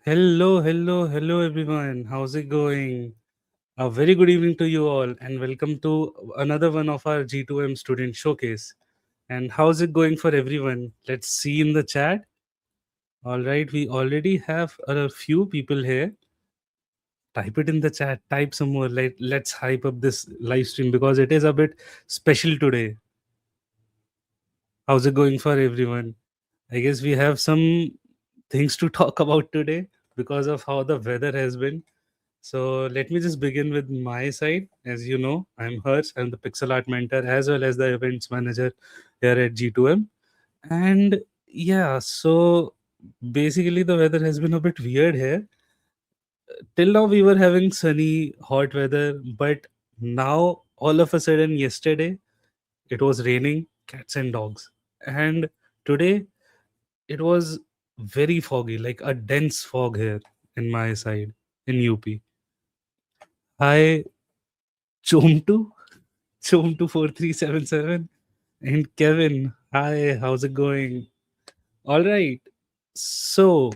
Hello, everyone. How's it going? A very good evening to you all, and welcome to another one of our G2M Student Showcase. And how's it going for everyone? Let's see in the chat. All right, we already have a few people here. Type it in the chat, type some more. Let's hype up this live stream because it is a bit special today. How's it going for everyone? I guess we have some things to talk about today because of how the weather has been. So let me just begin with my side. As you know, I'm Hers. I'm the pixel art mentor as well as the events manager here at G2M. And yeah, so basically the weather has been a bit weird here. Till now we were having sunny, hot weather, but now all of a sudden yesterday it was raining cats and dogs. And today it was very foggy, like a dense fog here in my side in UP. Hi, Chomtu. Chom24377 and Kevin. Hi, how's it going? All right. So,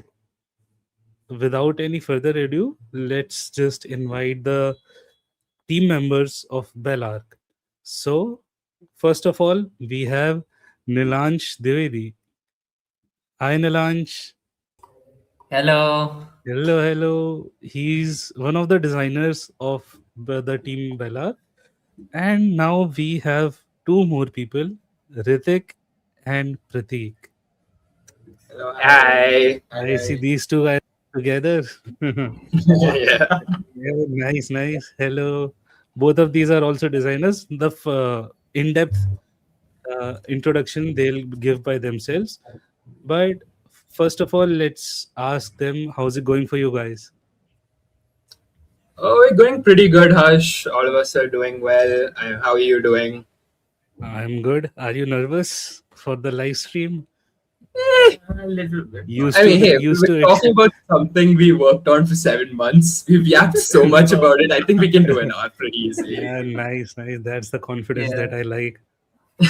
without any further ado, let's just invite the team members of Bellark. So, first of all, we have Nilansh Dwivedi. Hi, Nilansh. Hello. Hello. He's one of the designers of the team Bellark. And now we have two more people, Ritik and Prateek. Hello, hi. I see these two guys together. Yeah. Yeah, nice. Hello. Both of these are also designers. The in-depth introduction they'll give by themselves. But first of all, let's ask them how's it going for you guys? Oh, we're going pretty good, Hush. All of us are doing well. How are you doing? I'm good. Are you nervous for the live stream? A little bit. Used I to mean, the hey, used we're to talking about something we worked on for 7 months. We've yapped so much about it. I think we can do an hour pretty easily. nice. That's the confidence that Yeah. I like.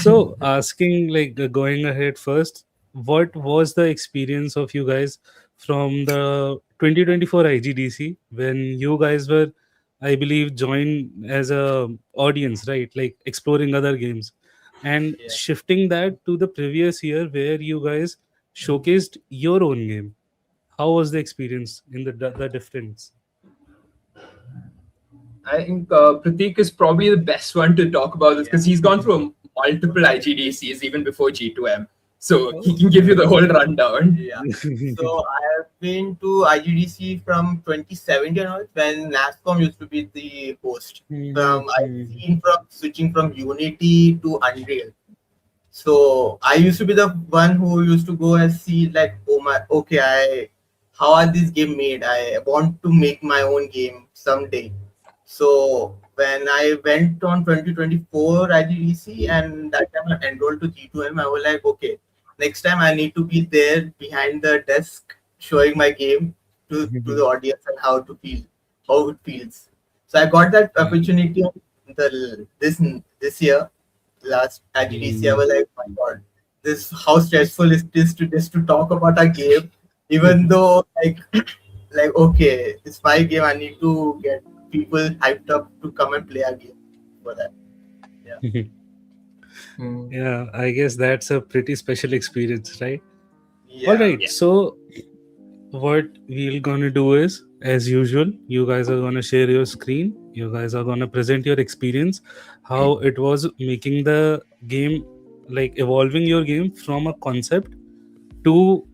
So, asking like going ahead first, what was the experience of you guys from the 2024 IGDC when you guys were, I believe, joined as a audience, right? Like exploring other games, and Yeah. shifting that to the previous year where you guys showcased your own game. How was the experience in the difference? I think Prateek is probably the best one to talk about this because he's gone through multiple IGDCs even before G2M. So he Oh, can give you the whole rundown. Yeah. So I have been to IGDC from 2017 onwards when NASCOM used to be the host. I've seen from switching from Unity to Unreal. So I used to be the one who used to go and see like, oh my, okay, how are these game made? I want to make my own game someday. So when I went on 2024 IGDC and that time I enrolled to G2M, I was like, okay, next time I need to be there behind the desk showing my game to the audience and how it feels. So I got that opportunity this year, last IGDC. I was like, my God, this how stressful is this to talk about a game, even though like okay, it's my game. I need to get people hyped up to come and play a game for that. Yeah. Yeah, I guess that's a pretty special experience, right? All Yeah. right. So what we're gonna do is, as usual, you guys are gonna share your screen. You guys are gonna present your experience, how it was making the game, like evolving your game from a concept to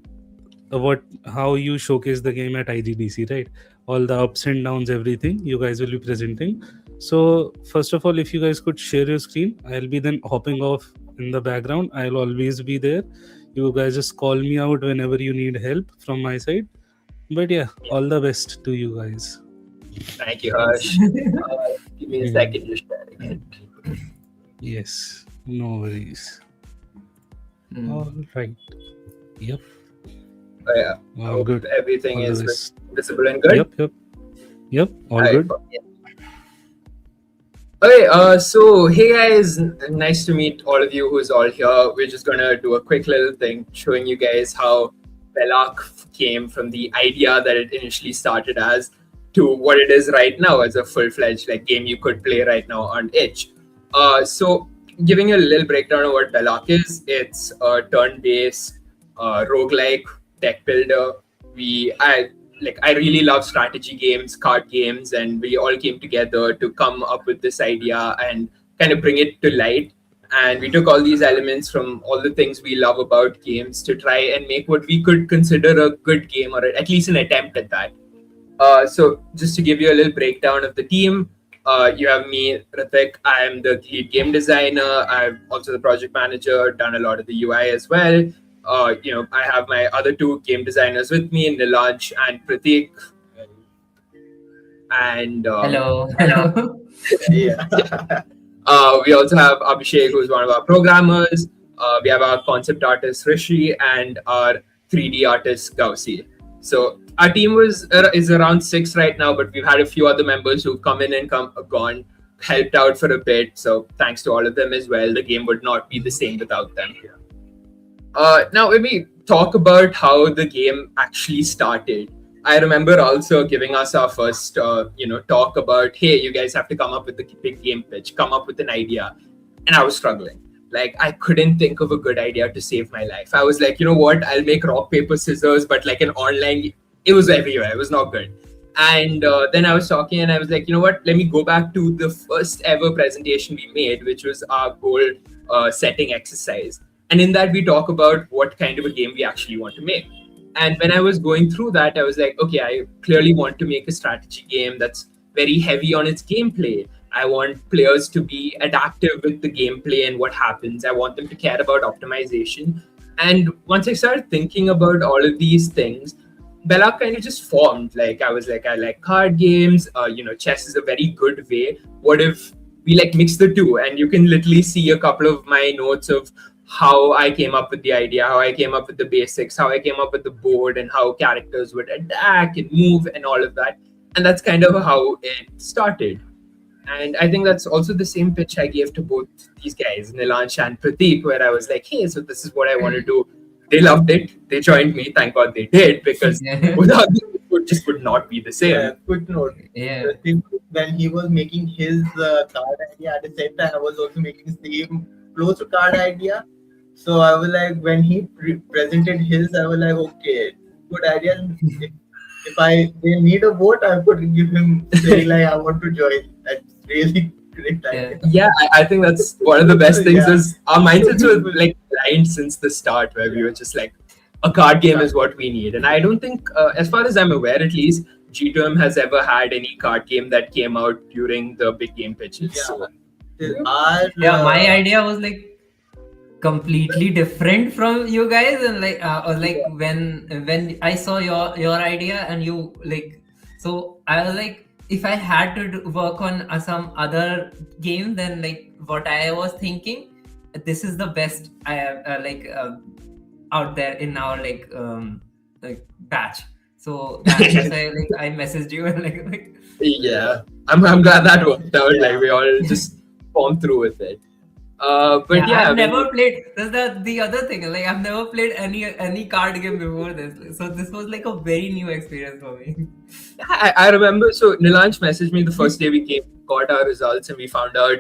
what how you showcase the game at IGDC, right? All the ups and downs, everything you guys will be presenting. So first of all, if you guys could share your screen, I'll be then hopping off in the background. I'll always be there. You guys just call me out whenever you need help from my side. But yeah, all the best to you guys. Thank you, Harsh. Give me a second to share it. Yes, no worries. All right. Yep. Oh, yeah. I All hope good. everything All the is best. visible and good. Yep. All Alright, good. Okay, so hey guys, nice to meet all of you who's all here. We're just gonna do a quick little thing showing you guys how Bellark came from the idea that it initially started as to what it is right now as a full-fledged like game you could play right now on itch. So giving you a little breakdown of what Bellark is, it's a turn-based roguelike deck builder. I really love strategy games, card games, and we all came together to come up with this idea and kind of bring it to light. And we took all these elements from all the things we love about games to try and make what we could consider a good game, or at least an attempt at that. So just to give you a little breakdown of the team, you have me, Ritik. I am the lead game designer. I'm also the project manager, done a lot of the UI as well. I have my other two game designers with me, Nilansh and Pratik. And Hello. Hello. Yeah. we also have Abhishek, who's one of our programmers. We have our concept artist Rishi and our 3D artist Gausi. So our team is around 6 right now, but we've had a few other members who've come in and gone, helped out for a bit. So thanks to all of them as well. The game would not be the same without them. Now, when we talk about how the game actually started, I remember also giving us our first, talk about, hey, you guys have to come up with a big game pitch, come up with an idea. And I was struggling. Like, I couldn't think of a good idea to save my life. I was like, you know what? I'll make rock, paper, scissors, but like an online, it was everywhere. It was not good. And then I was talking and I was like, you know what? Let me go back to the first ever presentation we made, which was our goal setting exercise. And in that, we talk about what kind of a game we actually want to make. And when I was going through that, I was like, okay, I clearly want to make a strategy game that's very heavy on its gameplay. I want players to be adaptive with the gameplay and what happens. I want them to care about optimization. And once I started thinking about all of these things, Bellark kind of just formed. Like, I was like, I like card games. Chess is a very good way. What if we like mix the two? And you can literally see a couple of my notes of how I came up with the idea, how I came up with the basics, how I came up with the board, and how characters would attack and move and all of that. And that's kind of how it started. And I think that's also the same pitch I gave to both these guys, Nilansh and Pratik, where I was like, hey, so this is what I want to do. They loved it. They joined me. Thank God they did, because without them, it just would not be the same. Yeah, good note. Yeah. When he was making his card idea, at the same time, I was also making the same close to card idea. So I was like, when he presented his, I was like, okay, good idea. If they need a vote, I could give him saying like, I want to join. That's really great idea. Yeah, I think that's one of the best things is our mindsets were like aligned since the start, where we were just like, a card game is what we need. And I don't think, as far as I'm aware at least, G2M has ever had any card game that came out during the big game pitches. Yeah. So, My idea was like completely different from you guys, and when I saw your idea and you like, so I was like, if I had to work on some other game, then like what I was thinking, this is the best I have out there in our batch. So that's why I messaged you and yeah, I'm glad that worked out. Like we all just formed through with it. But yeah, I've never played. That's the other thing. Like I've never played any card game before this, so this was like a very new experience for me. I remember. So Nilansh messaged me the first day we got our results, and we found out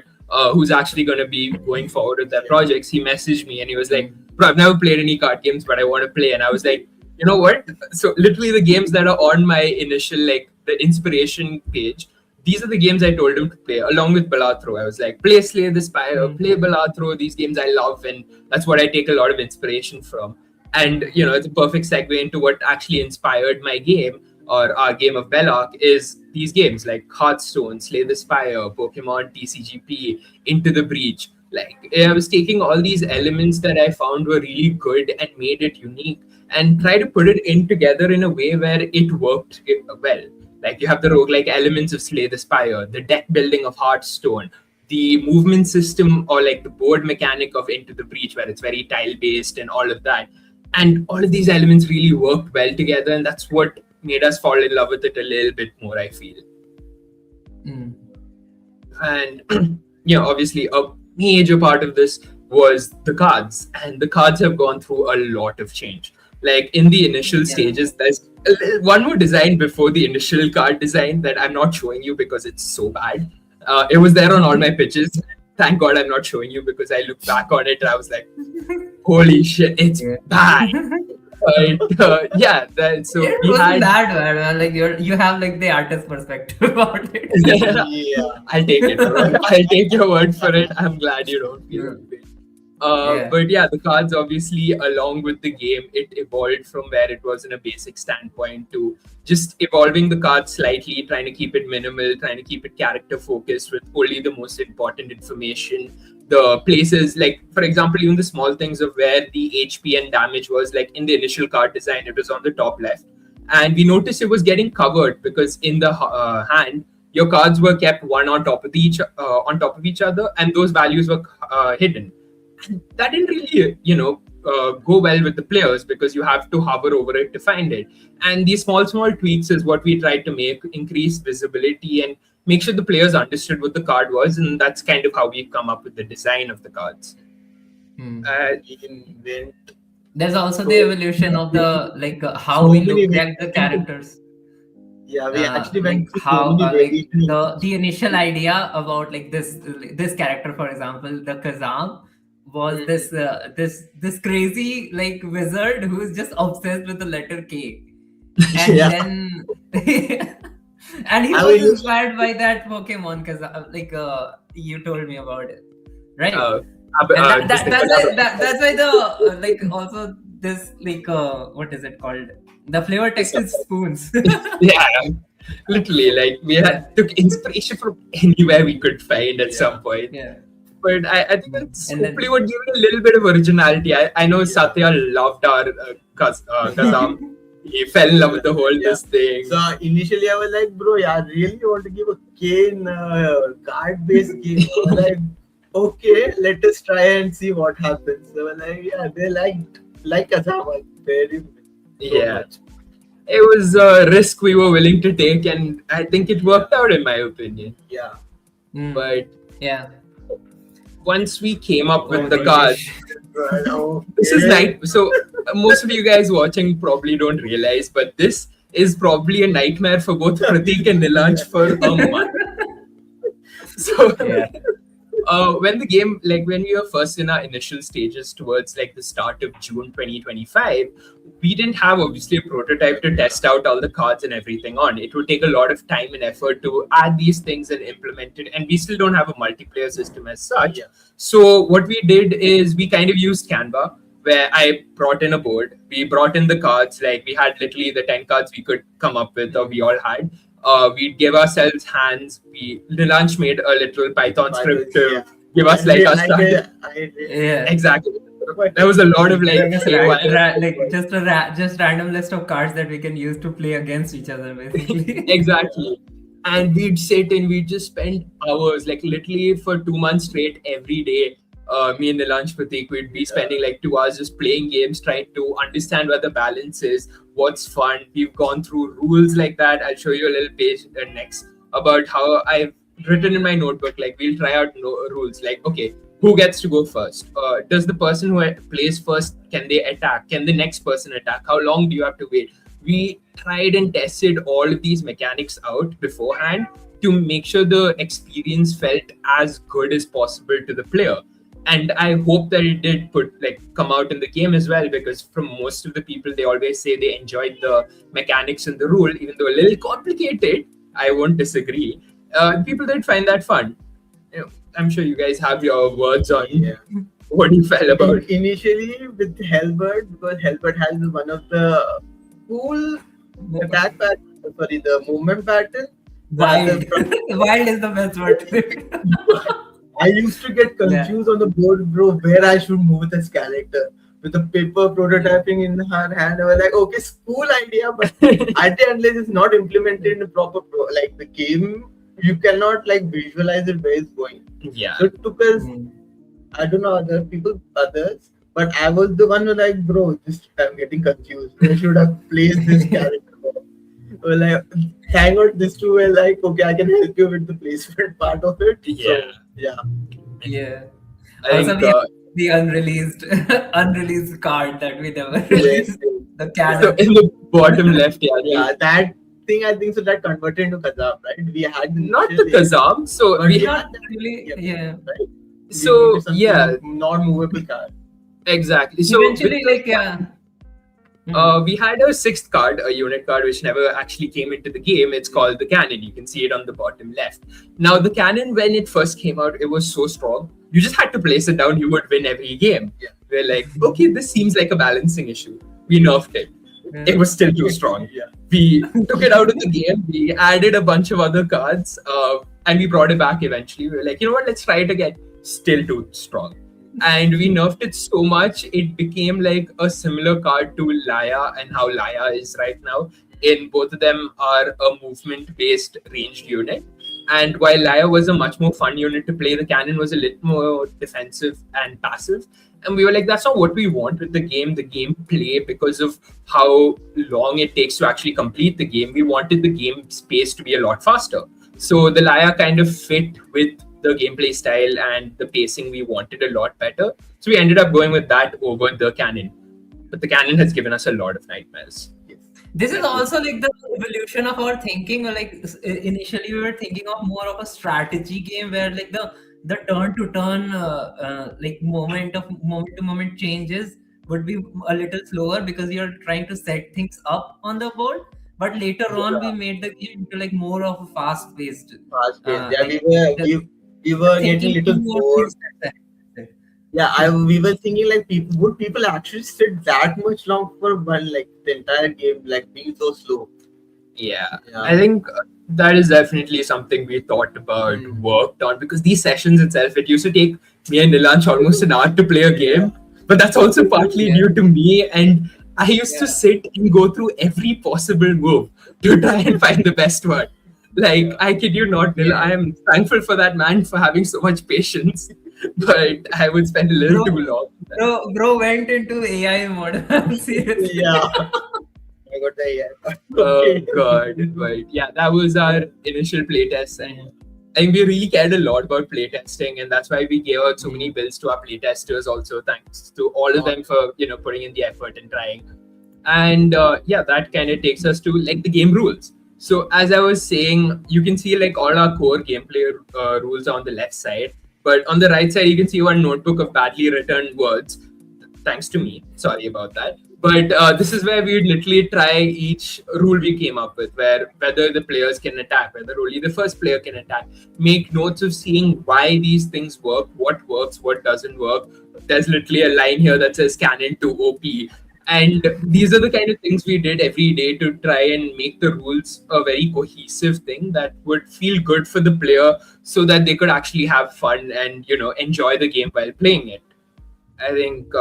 who's actually going to be going forward with their projects. He messaged me and he was like, "Bro, I've never played any card games, but I want to play." And I was like, you know what? So literally the games that are on my initial the inspiration page, these are the games I told him to play along with Balatro. I was like, play Slay the Spire, play Balatro. These games I love, and that's what I take a lot of inspiration from. And it's a perfect segue into what actually inspired my game, or our game of Bellark, is these games like Hearthstone, Slay the Spire, Pokemon TCGP, Into the Breach. Like I was taking all these elements that I found were really good and made it unique, and try to put it in together in a way where it worked well. Like you have the roguelike elements of Slay the Spire, the deck building of Hearthstone, the movement system or like the board mechanic of Into the Breach, where it's very tile based and all of that. And all of these elements really worked well together, and that's what made us fall in love with it a little bit more, I feel. And obviously a major part of this was the cards, and the cards have gone through a lot of change. Like in the initial stages, there's one more design before the initial card design that I'm not showing you because it's so bad. It was there on all my pitches. Thank God I'm not showing you, because I look back on it and I was like, holy shit, it's bad. But so it we wasn't had that bad, man. Like you have like the artist perspective about it. Yeah. I'll take it, bro. I'll take your word for it. I'm glad you don't feel that way. But yeah, the cards obviously, along with the game, it evolved from where it was in a basic standpoint to just evolving the cards slightly, trying to keep it minimal, trying to keep it character focused with only the most important information. The places, like for example, even the small things of where the HP and damage was, like in the initial card design, it was on the top left, and we noticed it was getting covered because in the hand your cards were kept one on top of each other, and those values were hidden. And that didn't really, go well with the players because you have to hover over it to find it. And these small tweaks is what we tried to make increase visibility and make sure the players understood what the card was, and that's kind of how we've come up with the design of the cards. There's also the evolution of the how we look at the characters. Yeah, we actually went through how so many the initial idea about like this character, for example, the Kazam was this crazy like wizard who's just obsessed with the letter K, and then and he was inspired by that Pokemon Kazam, like you told me about it, right? That's why the like also this like what is it called? The flavor text is spoons. Yeah, literally, like we took inspiration from anywhere we could find at some point. Yeah. But I think that's hopefully what gave it a little bit of originality. I know Satya loved our Kazam. He fell in love with the whole this thing. So initially I was like, bro, I really want to give a cane card-based game. I was like, okay, let us try and see what happens. So I was like, yeah, they like Kazam very much. It was a risk we were willing to take, and I think it worked out in my opinion. Yeah. But yeah, once we came up with the cards, this is so most of you guys watching probably don't realize, but this is probably a nightmare for both Pratik and Nilanj for a month. So when the game, like when we were first in our initial stages towards like the start of June 2025, we didn't have obviously a prototype to test out all the cards and everything on. It would take a lot of time and effort to add these things and implement it, and we still don't have a multiplayer system as such. So what we did is we kind of used Canva, where I brought in a board. We brought in the cards, like we had literally the 10 cards we could come up with, or we all had. We gave ourselves hands. Nilanj made a little Python script to give us like our start. Exactly. There was a lot of like just random list of cards that we can use to play against each other, basically. Exactly. And we'd sit and we'd just spend hours, like literally for 2 months straight every day. Me and Nilanj, Pratik, we'd be spending like 2 hours just playing games, trying to understand where the balance is, what's fun. We've gone through rules like that. I'll show you a little page next about how I've written in my notebook. Like we'll try out rules. Like, okay, who gets to go first? Does the person who plays first, can they attack? Can the next person attack? How long do you have to wait? We tried and tested all of these mechanics out beforehand to make sure the experience felt as good as possible to the player. And I hope that it did come out in the game as well, because from most of the people, they always say they enjoyed the mechanics and the rule, even though a little complicated. I won't disagree. People did find that fun. I'm sure you guys have your words on what you felt about it. Initially with Hellbird, because Hellbird has one of the cool attack pattern, the movement pattern. Wild. Wild is the best word. I used to get confused on the board, bro, where I should move this character. With the paper prototyping in her hand, I was like, okay, it's a cool idea, but at the end, it's not implemented in the proper like the game. You cannot like visualize it where it's going. Yeah. So it took us, I don't know others, but I was the one who like, bro, I'm getting confused. I should have placed this character. Well, like, thank God these two were like, okay, I can help you with the placement part of it. Yeah. So, Also, we have the unreleased card that we never released. The So cannon. in the bottom left, Yeah, that thing I think so that converted into Kazam, right? We had not the initially- Kazam. So but we we had Not had that, really. yeah, Yeah. right? We so needed something yeah, non-movable car. exactly. So with Eventually, the like yeah. Mhm. we had a sixth card, a unit card, which never actually came into the game. It's called the cannon. You can see it on the bottom left. Now, the cannon, when it first came out, it was so strong. You just had to place it down. You would win every game. Yeah. We're like, okay, this seems like a balancing issue. We nerfed it. It was still too strong. Yeah. We took it out of the game. We added a bunch of other cards, and we brought it back eventually. We were like, you know what? Let's try it again. Still too strong. And we nerfed it so much it became like a similar card to Laya and how Laya is right now. In both of them are a movement based ranged unit. And while Laya was a much more fun unit to play, the cannon was a little more defensive and passive. And we were like, that's not what we want with the gameplay, because of how long it takes to actually complete the game. We wanted the game space to be a lot faster. So the Laya kind of fit with the gameplay style and the pacing we wanted a lot better. So we ended up going with that over the cannon. But the cannon has given us a lot of nightmares. This is also like the evolution of our thinking. Like initially, we were thinking of more of a strategy game where like the turn to turn like moment to moment changes would be a little slower because you're trying to set things up on the board. But later on, we made the game into like more of a fast paced. Fast paced. Yeah, like we were getting a thinking little 2 or 3 bored. steps ahead. Yeah, we were thinking like would people actually sit that much long for one, like the entire game, like being so slow? Yeah. Yeah. I think that is definitely something we thought about, worked on, because these sessions itself, it used to take me and Nilansh almost an hour to play a game. But that's also partly due to me, and I used to sit and go through every possible move to try and find the best one. Like, I kid you not, Nil, I am thankful for that man for having so much patience. But I would spend a little too long. Bro went into AI mode. Seriously. Yeah. I got the yeah. Oh god, but yeah, that was our initial playtest, and I think we really cared a lot about playtesting, and that's why we gave out so many builds to our playtesters. Also, thanks to all of them for putting in the effort and trying. And yeah, that kind of takes us to like the game rules. So as I was saying, you can see like all our core gameplay rules on the left side, but on the right side you can see one notebook of badly written words. Thanks to me, sorry about that. But this is where we would literally try each rule we came up with, where whether the players can attack, whether only the first player can attack, make notes of seeing why these things work, what doesn't work. There's literally a line here that says cannon to OP. And these are the kind of things we did every day to try and make the rules a very cohesive thing that would feel good for the player so that they could actually have fun and, enjoy the game while playing it. I think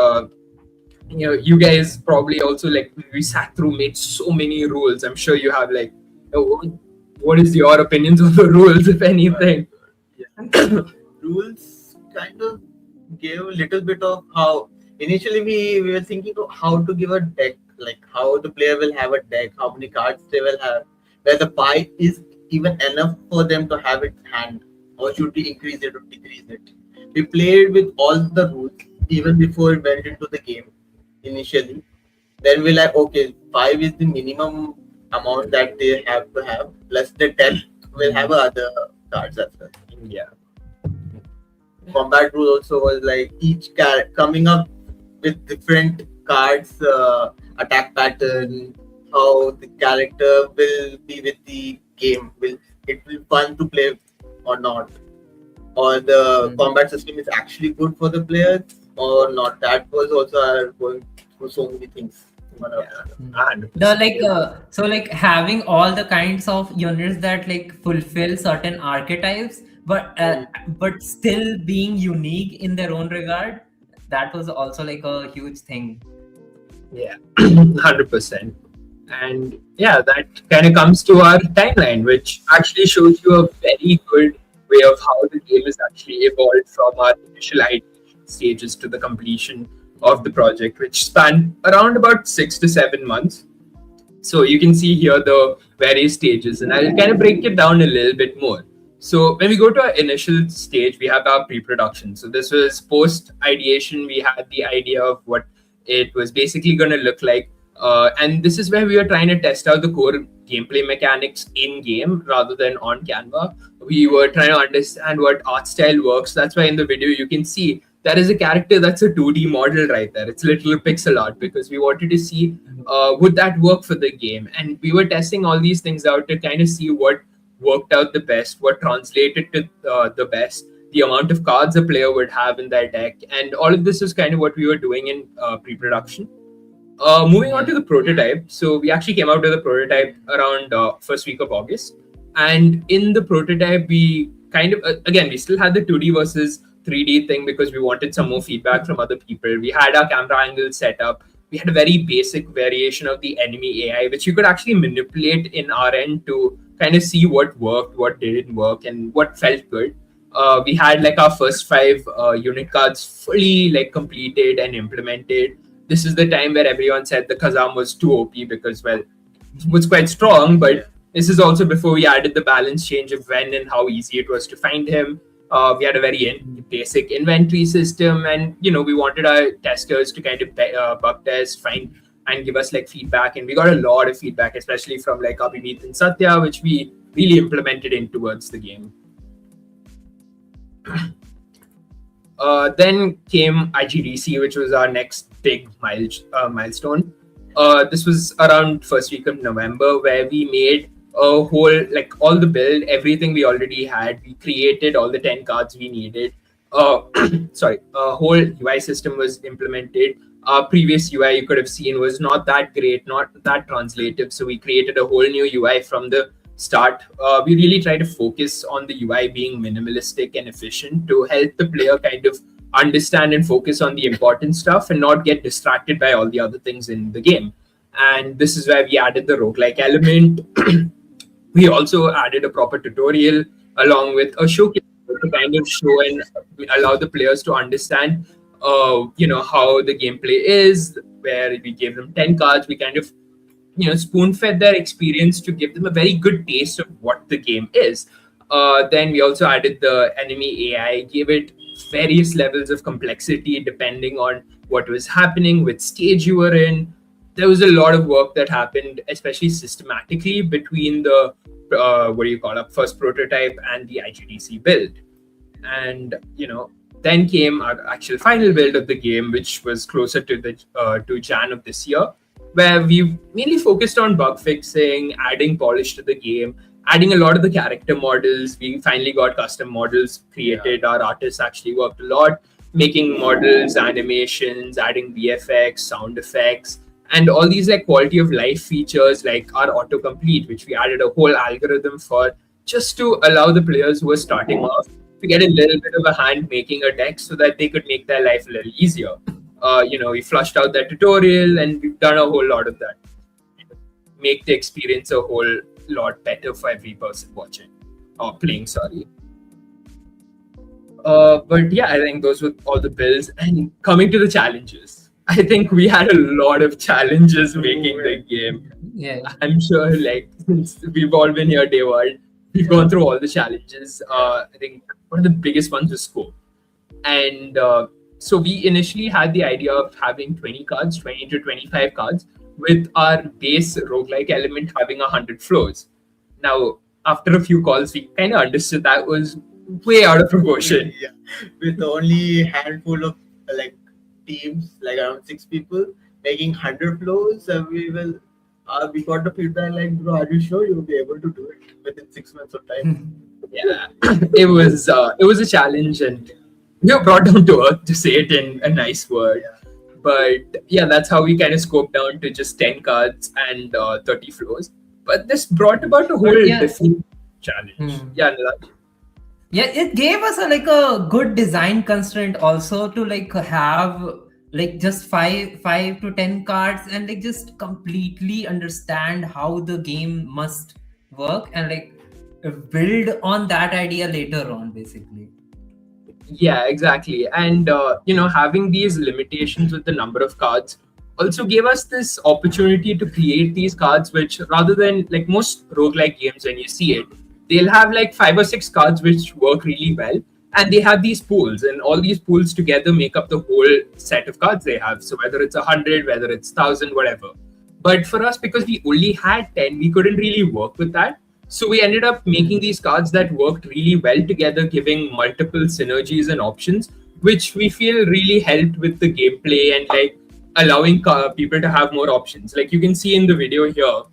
you guys probably also like we sat through, made so many rules. I'm sure you have like, what is your opinions on the rules, if anything? Rules kind of gave a little bit of how initially we were thinking of how to give a deck, like how the player will have a deck, how many cards they will have, where the pie is even enough for them to have it hand, or should we increase it or decrease it. We played with all the rules even before we went into the game initially. Then we're like, okay, 5 is the minimum amount that they have to have, plus the 10 will have other cards as well. Yeah. Combat rule also was like each coming up with different cards, attack pattern, how the character will be with the game. Will it be fun to play or not? Or the combat system is actually good for the players or not? That was also going through so many things. So like having all the kinds of units that like fulfill certain archetypes, but still being unique in their own regard, that was also like a huge thing. Yeah, 100%. And yeah, that kind of comes to our timeline, which actually shows you a very good way of how the game has actually evolved from our initial idea stages to the completion of the project, which spanned around about 6 to 7 months. So you can see here the various stages, and I'll kind of break it down a little bit more. So when we go to our initial stage, we have our pre-production. So this was post-ideation. We had the idea of what it was basically going to look like. And this is where we were trying to test out the core gameplay mechanics in game rather than on Canva. We were trying to understand what art style works. That's why in the video you can see there is a character that's a 2D model right there. It's a little pixel art because we wanted to see would that work for the game. And we were testing all these things out to kind of see what worked out the best, what translated to the best, the amount of cards a player would have in their deck. And all of this is kind of what we were doing in pre-production. Moving on to the prototype. So we actually came out with a prototype around first week of August. And in the prototype, we kind of, again, we still had the 2D versus 3D thing because we wanted some more feedback from other people. We had our camera angles set up. We had a very basic variation of the enemy AI, which you could actually manipulate in our end to kind of see what worked, what didn't work, and what felt good. We had like our first 5 unit cards fully like completed and implemented. This is the time where everyone said the Kazam was too OP because, well, it was quite strong, but this is also before we added the balance change of when and how easy it was to find him. We had a very basic inventory system, and we wanted our testers to kind of bug test, find, and give us like feedback. And we got a lot of feedback, especially from like Abhineet and Satya, which we really implemented in towards the game. Then came IGDC, which was our next big milestone. This was around first week of November, where we made a whole, like all the build, everything we already had. We created all the 10 cards we needed. A whole UI system was implemented. Our previous UI you could have seen was not that great, not that translative. So we created a whole new UI from the start. We really try to focus on the UI being minimalistic and efficient to help the player kind of understand and focus on the important stuff and not get distracted by all the other things in the game. And this is where we added the roguelike element. We also added a proper tutorial along with a showcase to kind of show and allow the players to understand how the gameplay is, where we gave them 10 cards. We kind of spoon-fed their experience to give them a very good taste of what the game is. Then we also added the enemy AI, gave it various levels of complexity depending on what was happening, which stage you were in. There was a lot of work that happened, especially systematically, between the first prototype and the IGDC build. And then came our actual final build of the game, which was closer to the to Jan of this year, where we mainly focused on bug fixing, adding polish to the game, adding a lot of the character models. We finally got custom models created. Our artists actually worked a lot, making models, animations, adding VFX, sound effects, and all these like quality of life features like our autocomplete, which we added a whole algorithm for, just to allow the players who are starting off to get a little bit of a hand making a deck so that they could make their life a little easier. We flushed out that tutorial, and we've done a whole lot of that. Make the experience a whole lot better for every person watching or playing, sorry. But yeah, I think those were all the builds. And coming to the challenges, I think we had a lot of challenges making the game. Yeah, I'm sure, like, since we've all been here day one, we've gone through all the challenges. I think one of the biggest ones was scope. And so we initially had the idea of having 20 cards, 20 to 25 cards, with our base roguelike element having 100 floors. Now, after a few calls, we kind of understood that was way out of proportion. Yeah, with only a handful of like teams, like around 6 people, making 100 floors, we got the feedback like, bro, are you sure you'll be able to do it within 6 months of time? Yeah, it was a challenge, and we were brought down to earth, to say it in a nice word. Yeah. But yeah, that's how we kind of scoped down to just 10 cards and 30 floors. But this brought about a whole different challenge. Yeah, Niraj? Yeah, it gave us a good design constraint also to like have like just 5 to 10 cards and like just completely understand how the game must work and like build on that idea later on, basically. Yeah, exactly. And having these limitations with the number of cards also gave us this opportunity to create these cards, which rather than like most roguelike games, when you see it, they'll have like 5 or 6 cards which work really well, and they have these pools, and all these pools together make up the whole set of cards they have. So whether it's 100, whether it's 1,000, whatever. But for us, because we only had 10, we couldn't really work with that. So we ended up making these cards that worked really well together, giving multiple synergies and options, which we feel really helped with the gameplay and like allowing people to have more options. Like you can see in the video here,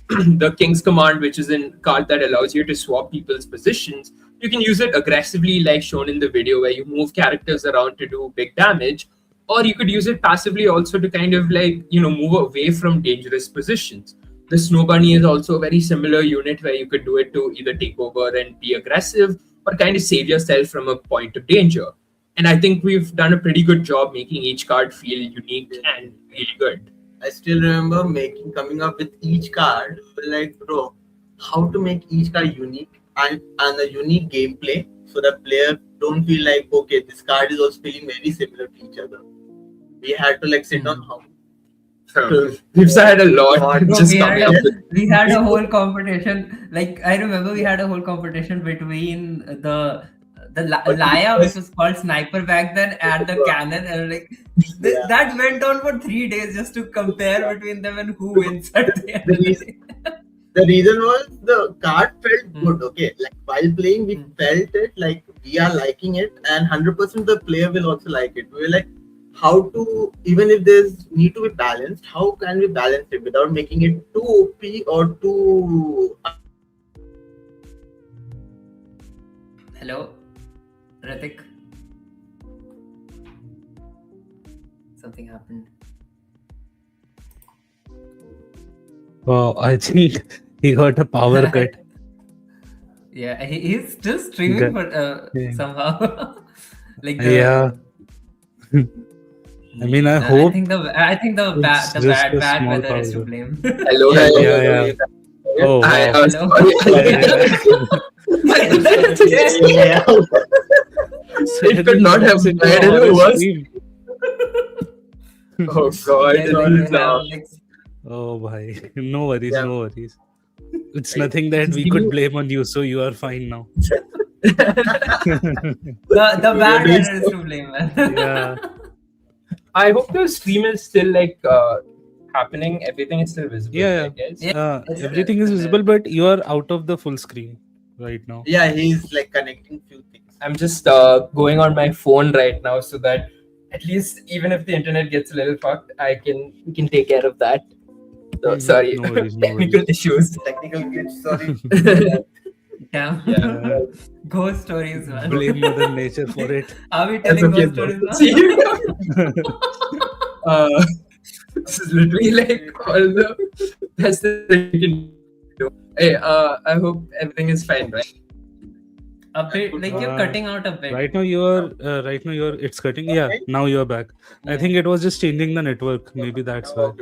the King's Command, which is a card that allows you to swap people's positions. You can use it aggressively, like shown in the video, where you move characters around to do big damage, or you could use it passively also to kind of like, move away from dangerous positions. The Snow Bunny is also a very similar unit where you could do it to either take over and be aggressive or kind of save yourself from a point of danger. And I think we've done a pretty good job making each card feel unique and really good. I still remember coming up with each card. Like, bro, how to make each card unique and a unique gameplay so that player don't feel like, okay, this card is also feeling very similar to each other. We had to like sit on how. We've had a lot. We had a whole competition. Like I remember, we had a whole competition between the Laya, which was called Sniper back then, and the Cannon, and like that went on for 3 days just to compare between them and who wins at the end. The reason was the card felt good. Okay, like while playing, we felt it like we are liking it, and 100% the player will also like it. We were like, how to, even if there's need to be balanced, how can we balance it without making it too OP or too. Hello, Ritik. Something happened. Oh, I think he got a power cut. Yeah, he's still streaming, but somehow, like yeah. I mean, I hope. I think the bad weather is to blame. Hello. Yeah. Oh, hi. wow. It could not have been worse. Oh God. Oh, bhai. No worries. It's nothing that we could blame on you, so you are fine now. The bad weather is to blame, man. Yeah. I hope the stream is still like happening. Everything is still visible. Yeah. Everything is visible, but you are out of the full screen right now. Yeah, he's like connecting few things. I'm just going on my phone right now so that at least even if the internet gets a little fucked, we can take care of that. So, sorry, no worries. technical issues. Technical glitch, sorry. Yeah. Ghost stories, man. Blame Mother Nature for it. Are we telling ghost stories now? This is literally like all the best that you can do. Hey, I hope everything is fine, right? A bit, like you're cutting out a bit. Right now you're it's cutting. Yeah, now you're back. I think it was just changing the network. Maybe that's why.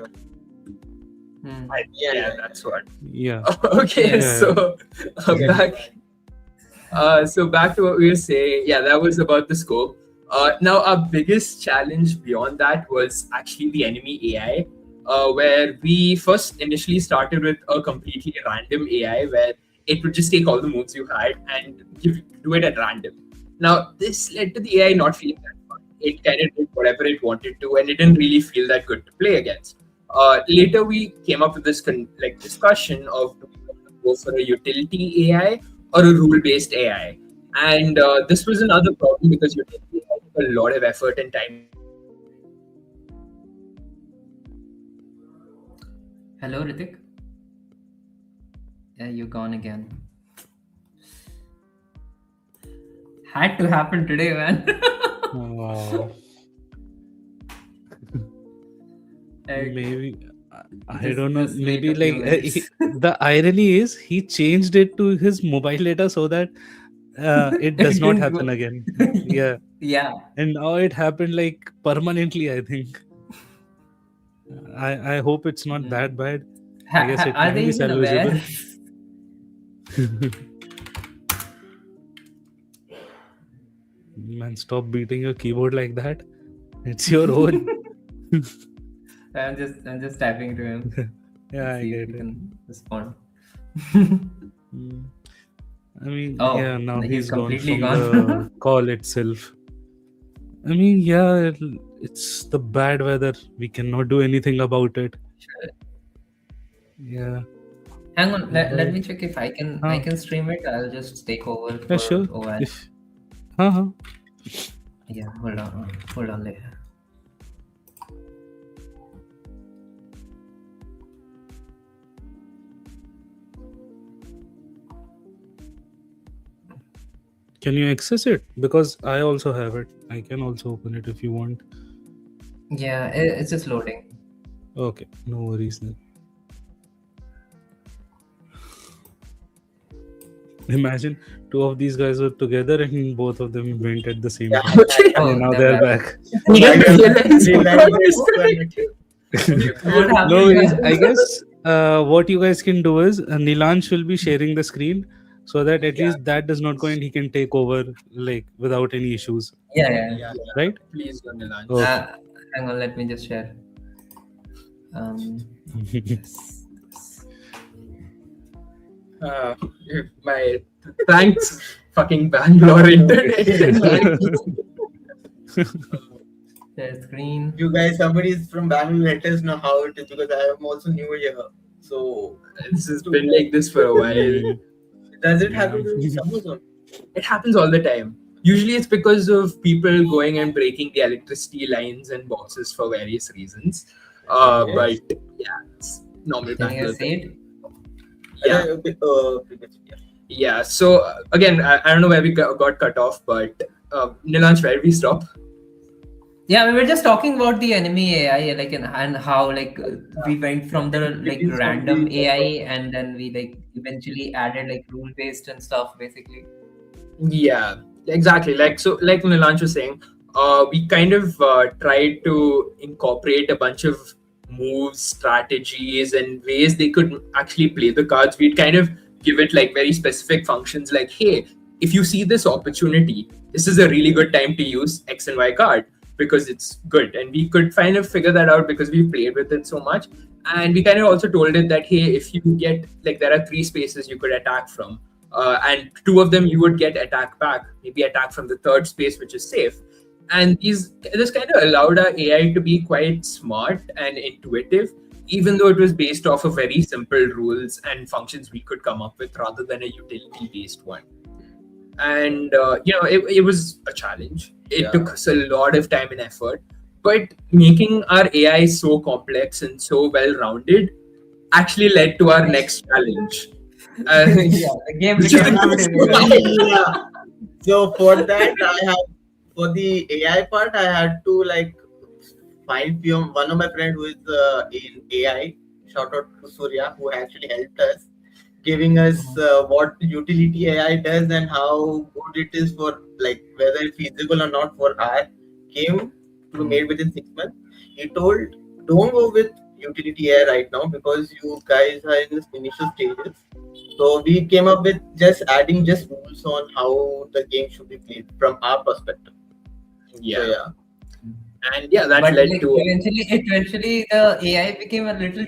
Yeah, that's what. Yeah. Okay, so back. So back to what we were saying. Yeah, that was about the scope. Now our biggest challenge beyond that was actually the enemy AI, where we first initially started with a completely random AI where it would just take all the moves you had and do it at random. Now this led to the AI not feeling that fun. It kind of did whatever it wanted to, and it didn't really feel that good to play against. Later, we came up with this discussion of do we want to go for a utility AI or a rule-based AI, and this was another problem because utility AI took a lot of effort and time. Hello, Ritik. Yeah, you're gone again. Had to happen today, man. Wow. Maybe I don't know. Maybe like the irony is he changed it to his mobile data so that it does not happen again. Yeah. Yeah. And now it happened like permanently. I think. I hope it's not that bad. I guess it Are can they be even aware? salvageable. Man, stop beating your keyboard like that. It's your own. I'm just typing to him. Yeah, I See get if he it. can respond. I mean, Oh, yeah, now he's he's gone completely from the call itself. I mean, yeah, it's the bad weather. We cannot do anything about it. Yeah. Hang on, let me check if I can Huh. I can stream it. I'll just take over Yeah, for sure. OS. If, huh. Yeah, hold on later. Can you access it? Because I also have it. I can also open it if you want. Yeah, it's just loading. Okay, no worries then. Imagine two of these guys were together and both of them went at the same time. Oh, And now they're they're back. We didn't realize what is What happened? No worries. I guess what you guys can do is Nilansh will be sharing the screen so that at least that does not go and he can take over like without any issues. Yeah. Right? Please don't launch. Okay. Hang on, let me just share. My thanks, fucking Bangalore internet. Share screen. You guys, somebody is from Bangalore, let us know how it is because I am also new here. So This has been like this for a while. does it happen in summer zone? It happens all the time. Usually it's because of people going and breaking the electricity lines and boxes for various reasons. But yeah, it's normal Can you Bangalore guys see thing. it? Yeah. Okay. Yeah. So again, I don't know where we got cut off, but Nilansh, where did we stop? Yeah, we were just talking about the enemy AI, like and how like we went from the like It is random complete- AI and then we like eventually added like rule based and stuff basically. Yeah, exactly. Like Nilansh was saying, we kind of tried to incorporate a bunch of moves, strategies, and ways they could actually play the cards. We'd kind of give it like very specific functions, like, hey, if you see this opportunity, this is a really good time to use X and Y card because it's good. And we could kind of figure that out because we played with it so much. And we kind of also told it that, hey, if you get like there are 3 spaces you could attack from. And 2 of them you would get attack back, maybe attack from the 3rd space, which is safe. And this kind of allowed our AI to be quite smart and intuitive, even though it was based off of very simple rules and functions we could come up with rather than a utility-based one. And it was a challenge. It took us a lot of time and effort, but making our AI so complex and so well-rounded actually led to our next challenge. The game Which is became the too most difficult. Yeah. So for that, for the AI part, I had to like find one of my friend who is in AI. Shout out to Surya who actually helped us, giving us what utility AI does and how good it is for like whether it's feasible or not for our game to be made within 6 months. He told, don't go with utility AI right now because you guys are in the initial stages. So we came up with just adding just rules on how the game should be played from our perspective. Yeah. And yeah, that But led like, to eventually the AI became a little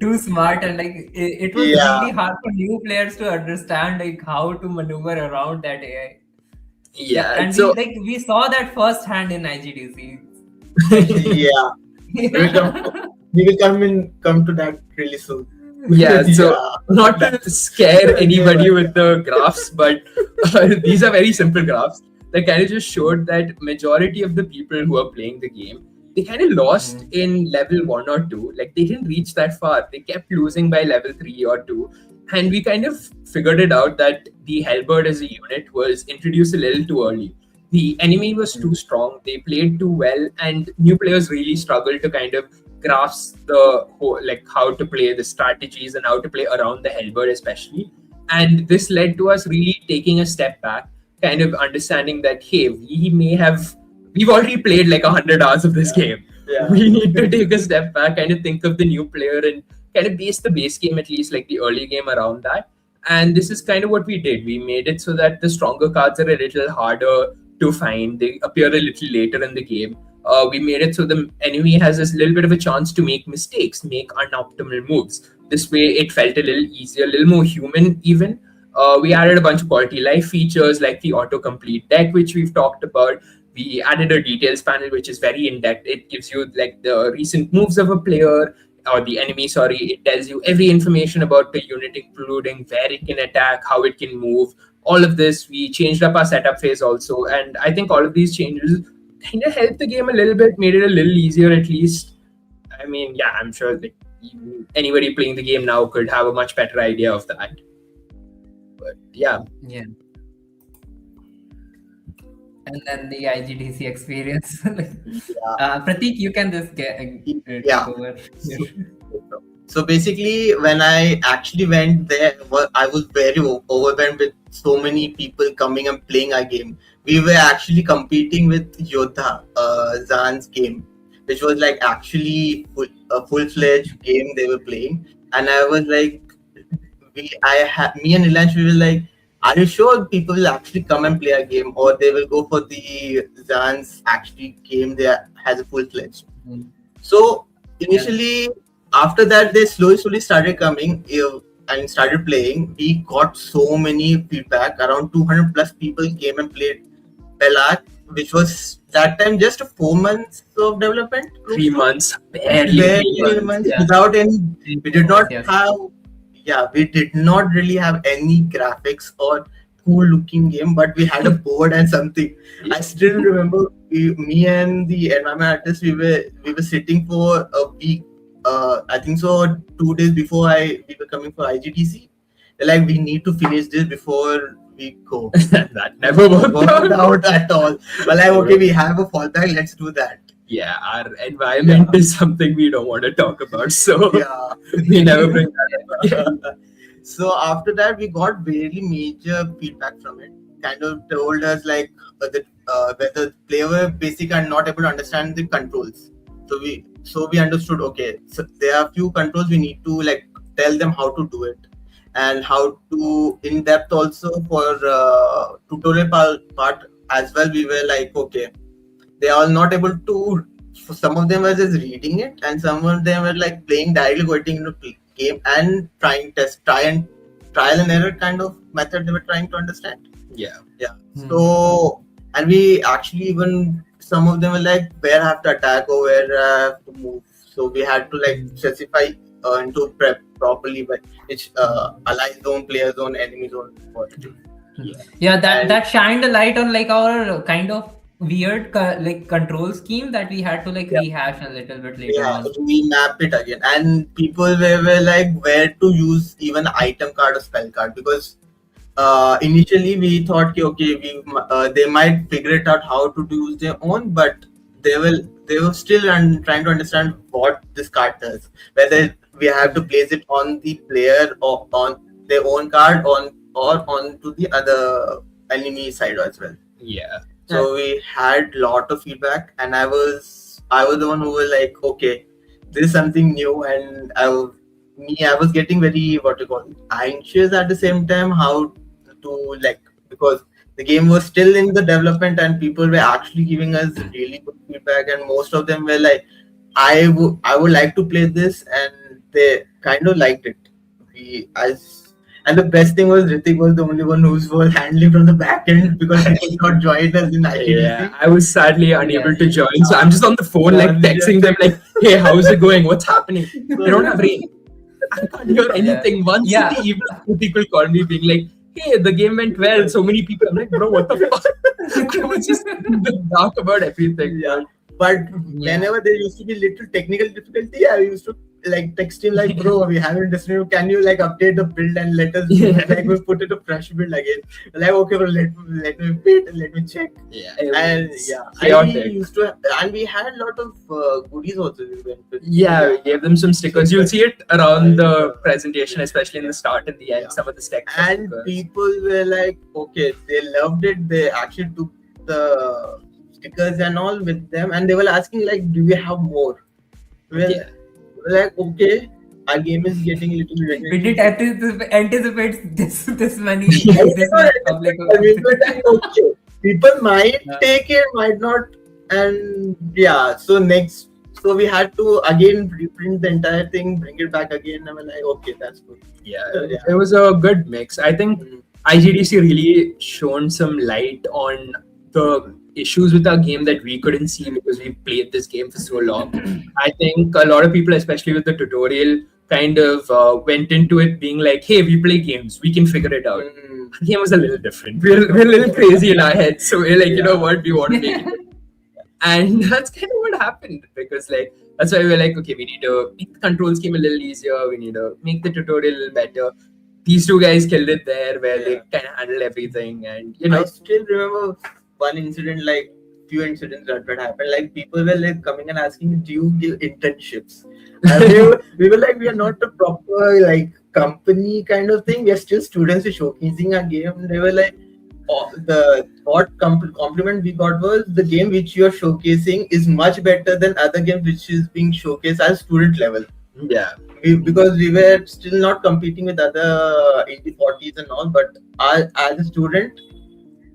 too smart and like it was Yeah. really hard for new players to understand like how to maneuver around that AI. yeah. And So we saw that firsthand in IGDC. Yeah. We will come to that really soon. yeah, so not to scare anybody with the graphs, but these are very simple graphs that kind of just showed that majority of the people who are playing the game, they kind of lost in level 1 or 2. Like they didn't reach that far. They kept losing by level 3 or 2. And we kind of figured it out that the Hellbird as a unit was introduced a little too early. The enemy was too strong. They played too well, and new players really struggled to kind of grasp the whole, like how to play the strategies and how to play around the Hellbird especially. And this led to us really taking a step back, kind of understanding that, hey, we've already played like 100 hours of this game. Yeah. We need to take a step back, kind of think of the new player and kind of base the base game, at least like the early game, around that. And this is kind of what we did. We made it so that the stronger cards are a little harder to find. They appear a little later in the game. We made it so the enemy has this little bit of a chance to make mistakes, make unoptimal moves. This way, it felt a little easier, a little more human even. We added a bunch of quality life features like the autocomplete deck, which we've talked about. We added a details panel, which is very in-depth. It gives you like the recent moves of a player. or the enemy, sorry, it tells you every information about the unit, including where it can attack, how it can move, all of this. We changed up our setup phase also, and I think all of these changes kind of helped the game a little bit, made it a little easier at least. I mean, yeah, I'm sure that anybody playing the game now could have a much better idea of that. But yeah. Yeah. And then the IGDC experience. Prateek, you can just take over. So basically, when I actually went there, I was very overwhelmed with so many people coming and playing our game. We were actually competing with Yodha, Zan's game, which was like actually a full-fledged game they were playing. And I was like, me and Nilansh, we were like, are you sure people will actually come and play a game, or they will go for the Zan's actually game that has a full-fledged? So initially, after that, they slowly started coming and started playing. We got so many feedback. Around 200 plus people came and played Bellark, which was that time just 4 months of development. 3 months, barely 3 months without any. We did not have. Yeah, we did not really have any graphics or cool looking game, but we had a board and something. I still remember me and the environment artist, we were sitting for a week. I think so 2 days before we were coming for IGDC. They're like, we need to finish this before we go. That never worked out at all. But like, okay, we have a fallback, let's do that. Yeah, our environment is something we don't want to talk about, so we never bring that up. So after that, we got very major feedback from it. Kind of told us like whether the player basically are not able to understand the controls. So we understood, okay, so there are few controls we need to like tell them how to do it, and how to in depth also for tutorial part as well. We were like, okay, they are not able to. Some of them were just reading it, and some of them were like playing directly, going into game and trial and error kind of method they were trying to understand. Yeah. So, and we actually even some of them were like, where I have to attack or where I have to move. So we had to like specify into prep properly, but it's ally zone, player zone, enemy zone. That shined a light on like our kind of weird like control scheme that we had to like rehash a little bit later on. We mapped it again, and people were like, where to use even item card or spell card, because initially we thought, okay, they might figure it out how to use their own, but they were still trying to understand what this card does, whether we have to place it on the player or on their own card or onto the other enemy side as well. Yeah. So we had lot of feedback, and I was the one who was like, okay, this is something new, and I was getting very anxious at the same time, how to like, because the game was still in the development and people were actually giving us really good feedback, and most of them were like, I would like to play this, and they kind of liked it. And the best thing was Ritik was the only one who was handling from the back end, because he could not join us in IGDC. Yeah, I was sadly unable to join, so I'm just on the phone like texting them like, hey, how's it going? What's happening? They don't have rain. I can't hear anything. Once in the evening, people called me being like, hey, the game went well. So many people. I'm like, bro, what the fuck? I was just in the dark about everything. Yeah. But whenever there used to be little technical difficulty, I used to like text him like, bro, we haven't listened. Can you like update the build and let us like we'll put it a fresh build again? Like, okay, bro, let me wait and let me check. Yeah. And and we had a lot of goodies also. We gave them some stickers. You'll see it around the presentation, especially in the start and the end. Some of the stickers. And people were like, okay, they loved it. They actually took the stickers and all with them, and they were asking like, do we have more? Like, okay, our game is getting a little bit. We did anticipate this many. Public. Okay, people might take it, might not, and so we had to again reprint the entire thing, bring it back again, and we're like, okay, that's good. It was a good mix. I think IGDC really shone some light on the issues with our game that we couldn't see because we played this game for so long. I think a lot of people, especially with the tutorial, kind of went into it being like, hey, we play games, we can figure it out. The game was a little different. We're a little crazy in our heads, so we're like, you know what, we want to make it. And that's kind of what happened, because like that's why we're like, okay, we need to make the control scheme a little easier, we need to make the tutorial a little better. These two guys killed it there, where they kind of handled everything. And I still remember one incident, like few incidents that happened. Like people were like coming and asking, "Do you give internships?" And we were like, "We are not a proper like company kind of thing. We are still students showcasing our game." They were like, the odd compliment we got was, the game which you are showcasing is much better than other games which is being showcased at student level. Yeah. Because we were still not competing with other indie 40s and all, but as a student,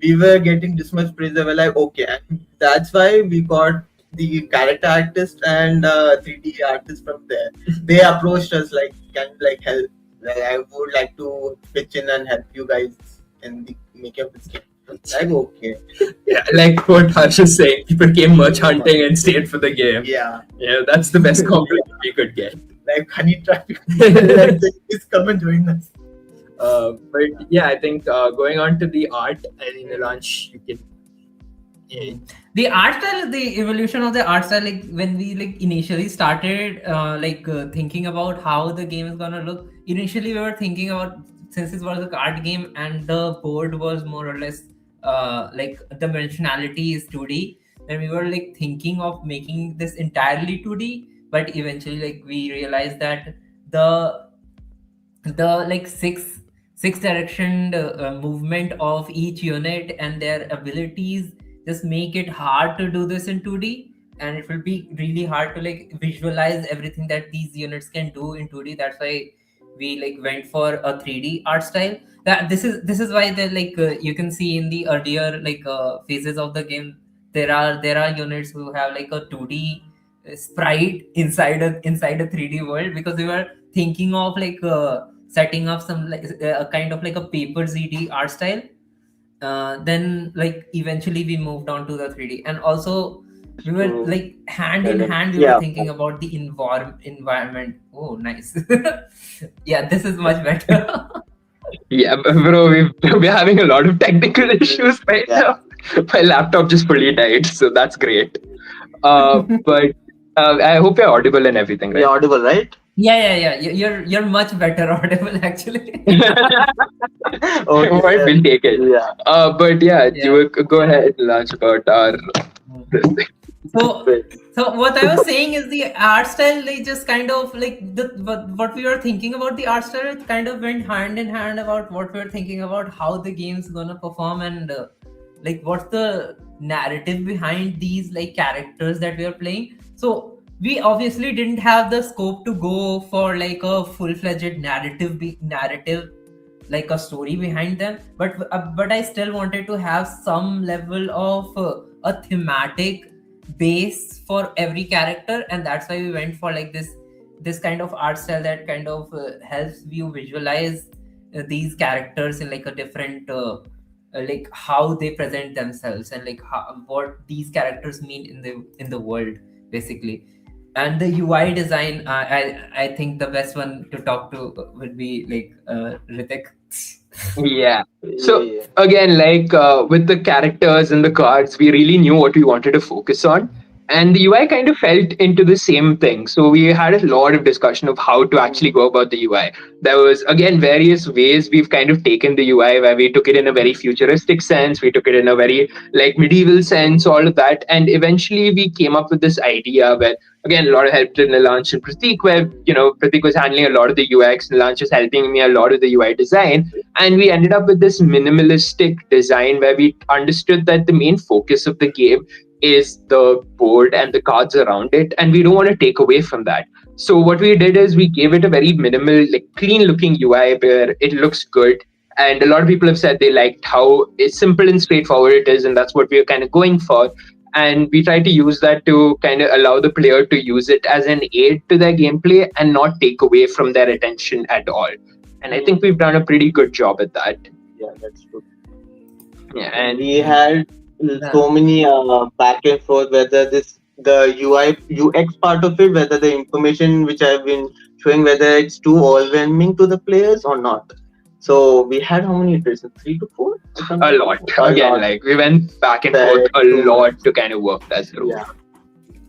we were getting this much praise. They were like, okay, and that's why we got the character artist and 3D artist from there. They approached us like, can you like help? Like, I would like to pitch in and help you guys in the making of this game. Like, okay. Yeah, like what Harsh is saying, people came merch hunting and stayed for the game. Yeah. Yeah, that's the best compliment we could get. Like honey traffic. Like, please come and join us. But yeah, I think going on to the art, I think the launch, you can. Yeah. The art style, the evolution of the art style, like when we like initially started thinking about how the game is gonna look. Initially, we were thinking about, since it was a card game and the board was more or less like the dimensionality is 2D, then we were like thinking of making this entirely 2D. But eventually, like we realized that the like six direction movement of each unit and their abilities just make it hard to do this in 2D, and it will be really hard to like visualize everything that these units can do in 2D. That's why we like went for a 3D art style. That this is why they like you can see in the earlier like phases of the game, there are units who have like a 2D sprite inside a 3D world, because we were thinking of like setting up some like a kind of like a paper ZD art style. Then like eventually we moved on to the 3D, and also we were like hand in hand we were thinking about the environment. Oh, nice. Yeah, this is much better. Yeah, bro, we're having a lot of technical issues right now. My laptop just fully died, so that's great. But I hope you're audible and everything, right? You're audible, right? Yeah. You're much better audible actually. Okay, we'll take it. Yeah. But yeah, you go ahead and launch about our this thing. So what I was saying is the art style, like just kind of like what we were thinking about the art style, it kind of went hand in hand about what we were thinking about how the game's gonna perform, and like what's the narrative behind these like characters that we are playing. So we obviously didn't have the scope to go for like a full-fledged narrative like a story behind them, but I still wanted to have some level of a thematic base for every character, and that's why we went for like this kind of art style that kind of helps you visualize these characters in like a different like how they present themselves, and like what these characters mean in the world basically. And the UI design, I think the best one to talk to would be like Ritik. Yeah. So again, like with the characters and the cards, we really knew what we wanted to focus on. And the UI kind of felt into the same thing. So we had a lot of discussion of how to actually go about the UI. There was, again, various ways we've kind of taken the UI, where we took it in a very futuristic sense. We took it in a very like medieval sense, all of that. And eventually we came up with this idea where, again, a lot of help to Nilansh and Pratik, where, you know, Pratik was handling a lot of the UX, Nilansh was helping me a lot of the UI design. And we ended up with this minimalistic design where we understood that the main focus of the game is the board and the cards around it, and we don't want to take away from that. So what we did is we gave it a very minimal, like clean looking UI where it looks good, and a lot of people have said they liked how simple and straightforward it is, and that's what we're kind of going for. And we try to use that to kind of allow the player to use it as an aid to their gameplay and not take away from their attention at all. And I think we've done a pretty good job at that. Yeah, that's true. Yeah, and we had so many back and forth, whether the UI UX part of it, whether the information which I've been showing, whether it's too overwhelming to the players or not. So we had how many iterations? 3 to 4? A lot. Again, like we went back and forth a lot to kind of work that through. Yeah.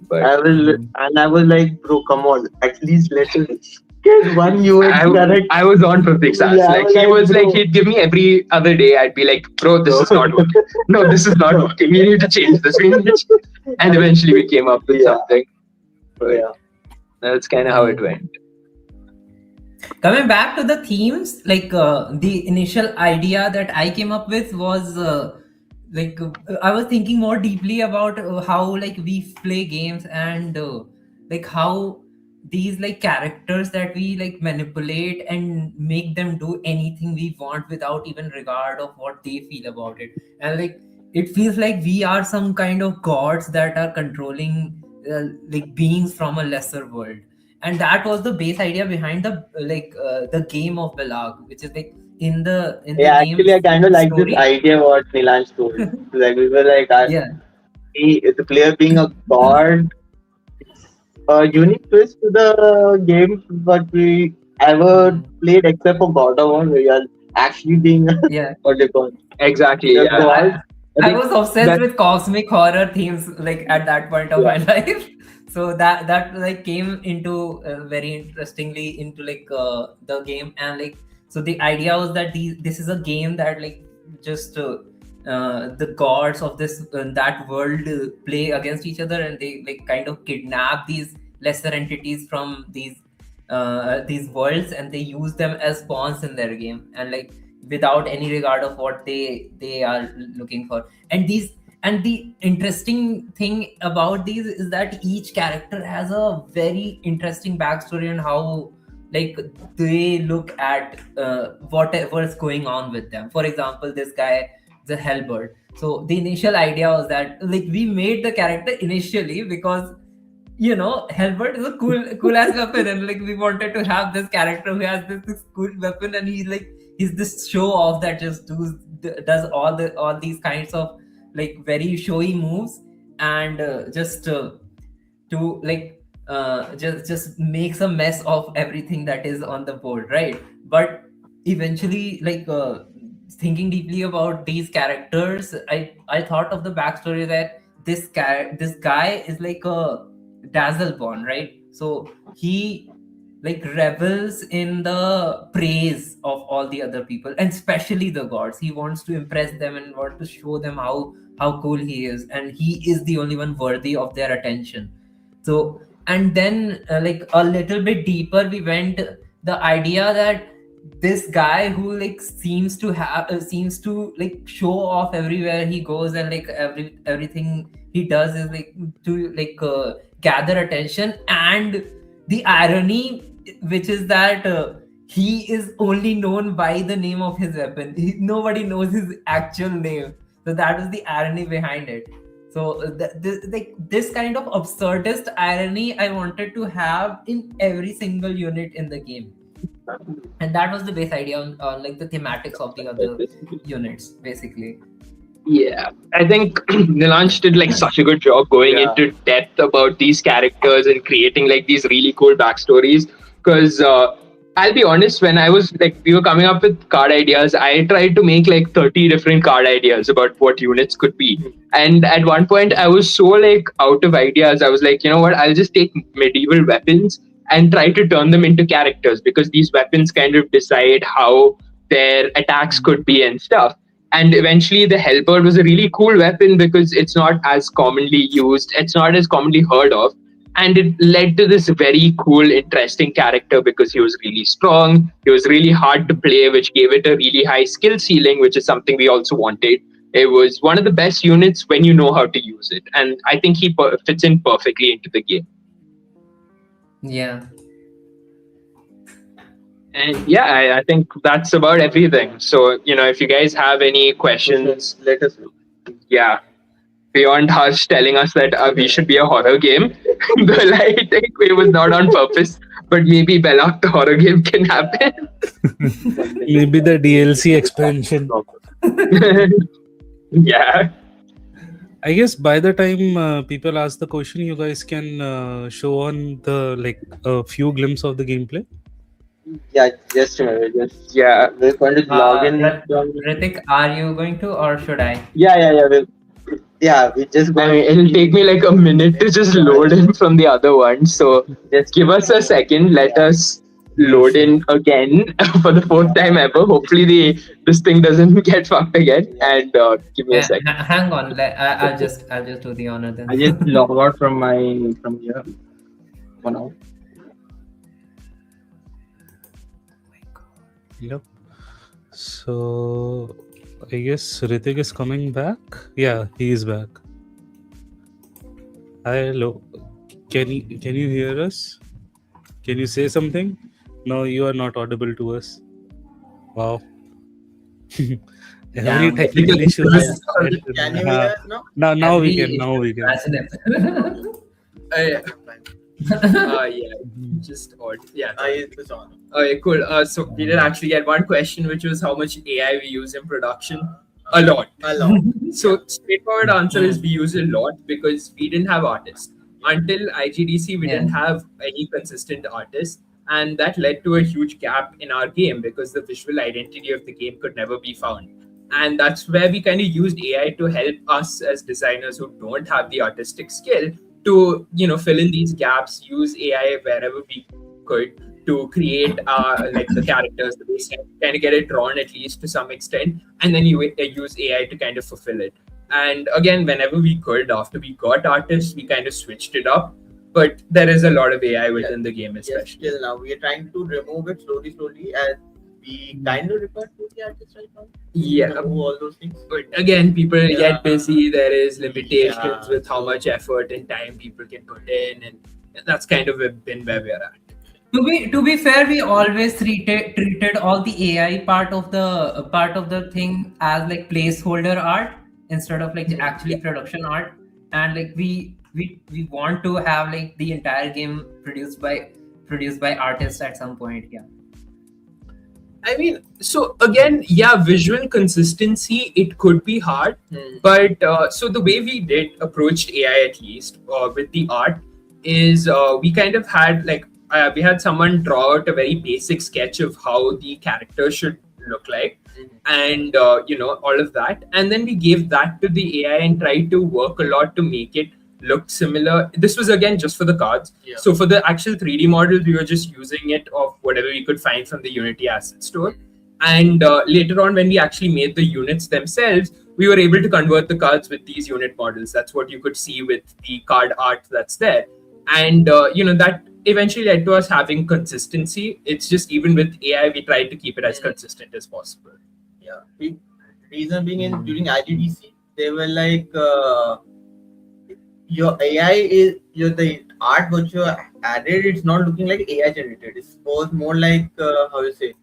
But I was like, bro, come on, at least let us get one UX correct. I was on for 6 hours. Yeah, like he was like, he'd give me every other day. I'd be like, bro, this is not working. No, this is not working. We need to change this. We need to change. And eventually we came up with something. But that's kind of how it went. Coming back to the themes, like the initial idea that I came up with was I was thinking more deeply about how like we play games and like how these like characters that we like manipulate and make them do anything we want without even regard of what they feel about it, and like it feels like we are some kind of gods that are controlling like beings from a lesser world. And that was the base idea behind the game of Bellark, which is like in the game. Actually, I kind of like this idea what Nilanj told. Like we were like, the player being a god, a unique twist to the game what we ever played except for God of War, where you are actually being what they call exactly. I was obsessed with cosmic horror themes like at that point of my life. So that like came into very interestingly into like the game, and like so the idea was that this is a game that like just the gods of this that world play against each other, and they like kind of kidnap these lesser entities from these worlds, and they use them as pawns in their game, and like without any regard of what they are looking for. And the interesting thing about these is that each character has a very interesting backstory and how like they look at whatever's going on with them. For example, this guy, the Hellbird. So the initial idea was that like we made the character initially because Hellbird is a cool ass weapon, and like we wanted to have this character who has this cool weapon, and he's this show off that just does all these kinds of like very showy moves, and just makes a mess of everything that is on the board, right? But eventually, like thinking deeply about these characters, I thought of the backstory that this guy is like a Dazzleborn, right? So he like revels in the praise of all the other people, and especially the gods. He wants to impress them and want to show them how cool he is, and he is the only one worthy of their attention. So, and then like a little bit deeper we went, the idea that this guy who like seems to like show off everywhere he goes, and like everything he does is like to like gather attention, and the irony which is that he is only known by the name of his weapon. Nobody knows his actual name. So that is the irony behind it. So this kind of absurdist irony I wanted to have in every single unit in the game. And that was the base idea on like the thematics of the other units, basically. Yeah, I think Nilanj did like such a good job going into depth about these characters and creating like these really cool backstories. Because I'll be honest, when I was like, we were coming up with card ideas, I tried to make like 30 different card ideas about what units could be. And at one point, I was so like out of ideas. I was like, you know what, I'll just take medieval weapons and try to turn them into characters, because these weapons kind of decide how their attacks could be and stuff. And eventually the Hellbird was a really cool weapon because it's not as commonly used, it's not as commonly heard of. And it led to this very cool, interesting character because he was really strong, he was really hard to play, which gave it a really high skill ceiling, which is something we also wanted. It was one of the best units when you know how to use it. And I think he fits in perfectly into the game. Yeah. And yeah, I think that's about everything. So, if you guys have any questions, let us know. Yeah. Beyond Harsh telling us that we should be a horror game, well, I think it was not on purpose, but maybe Bellark the horror game can happen. Maybe the DLC expansion. Yeah. I guess by the time people ask the question, you guys can show on the like a few glimpse of the gameplay. Yeah, just a minute. Just yeah, we're going to log in. Ritik, are you going to or should I? Yeah. Yeah, we just. I mean, it'll take me like a minute to just load in from the other one. So just give us a second. Let us load in again for the fourth time ever. Hopefully, this thing doesn't get fucked again. And give me a second. Hang on. I'll just do the honor then. I just log out from here for now. Yep. So I guess Ritik is coming back. Yeah, he is back. Hello. Can you hear us? Can you say something? No, you are not audible to us. Wow. Every technical issue. Can you hear us now? Now we can. Now we can. Yeah, just odd. Yeah. It's on. Okay, cool. So we did actually get one question, which was how much AI we use in production. A lot. So straightforward answer is we use a lot because we didn't have artists. Until IGDC, we didn't have any consistent artists. And that led to a huge gap in our game because the visual identity of the game could never be found. And that's where we kind of used AI to help us as designers who don't have the artistic skill to, fill in these gaps, use AI wherever we could to create like the characters, the base, kind of get it drawn at least to some extent, and then you use AI to kind of fulfill it. And again, whenever we could, after we got artists, we kind of switched it up. But there is a lot of AI within the game, especially. Still now, we are trying to remove it slowly as we kind of refer to the artists right now. Yeah. Remove all those things. But again, people get busy. There is limitations with how much effort and time people can put in, and that's kind of been where we are at. To be fair, we always treated all the AI part of the thing as like placeholder art instead of like actually production art, and like we want to have like the entire game produced by artists at some point. Yeah. I mean, so again, visual consistency, it could be hard, but so the way we did approached AI at least with the art is we kind of had like we had someone draw out a very basic sketch of how the character should look like, and all of that, and then we gave that to the AI and tried to work a lot to make it look similar. This was again just for the cards. So for the actual 3D models, we were just using it of whatever we could find from the Unity asset store. And later on, when we actually made the units themselves, we were able to convert the cards with these unit models. That's what you could see with the card art that's there. And that eventually led to us having consistency. It's just even with AI, we tried to keep it as consistent as possible. Yeah. Reason being in during IGDC, they were like your AI is the art which you added. It's not looking like AI generated. It was more like how you say,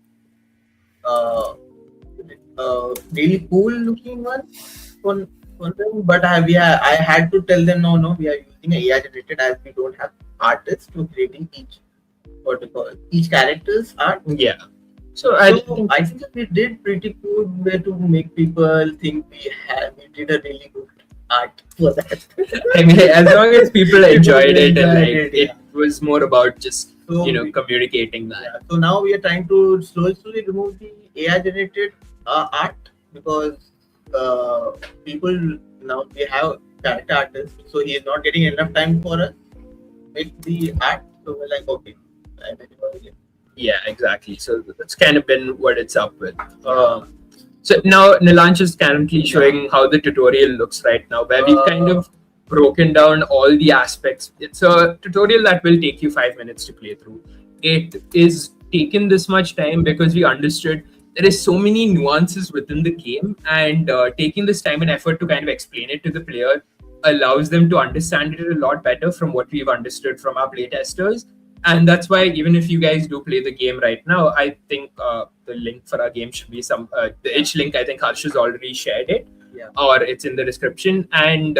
really cool looking one on them. But I had to tell them no, we are using AI generated as we don't have artists to creating each character's art. Yeah. So I think that we did pretty good way to make people think we did a really good art for that. I mean, as long as people enjoyed it, and it was more about just communicating that. Yeah. So now we are trying to slowly remove the AI generated art because people now they have character artists, so he is not getting enough time for us with the art. So we're like, okay, yeah, exactly. So that's kind of been what it's up with. So now Nilansh is currently showing how the tutorial looks right now, where we've kind of broken down all the aspects. It's a tutorial that will take you 5 minutes to play through. It is taken this much time because we understood there is so many nuances within the game, and taking this time and effort to kind of explain it to the player allows them to understand it a lot better from what we've understood from our playtesters. And that's why even if you guys do play the game right now, I think the link for our game should be the itch link. I think Harsh has already shared it, or it's in the description. And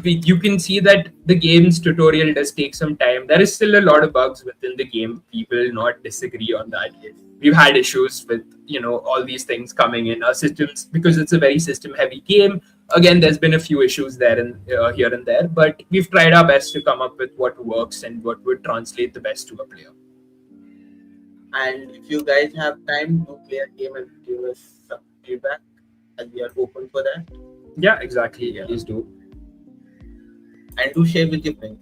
you can see that the game's tutorial does take some time. There is still a lot of bugs within the game. We will not disagree on that. We've had issues with all these things coming in our systems because it's a very system heavy game. Again, there's been a few issues there and here and there, but we've tried our best to come up with what works and what would translate the best to a player. And if you guys have time, do play a game and give us some feedback, as we are open for that. Yeah, exactly. Yeah. Please do. And do share with your friends.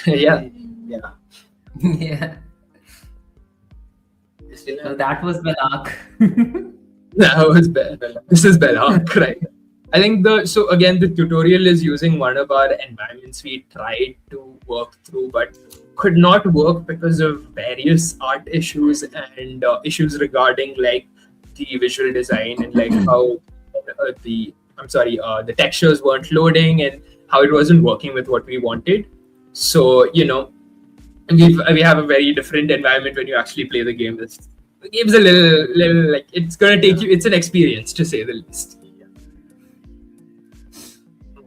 Yeah. Yeah. Yeah. So that was Bellark. That was This is Bellark, right? I think the tutorial is using one of our environments we tried to work through, but could not work because of various art issues and issues regarding like the visual design and like how the textures weren't loading and how it wasn't working with what we wanted. So we have a very different environment when you actually play the game. The game's a little like it's gonna take you. It's an experience to say the least.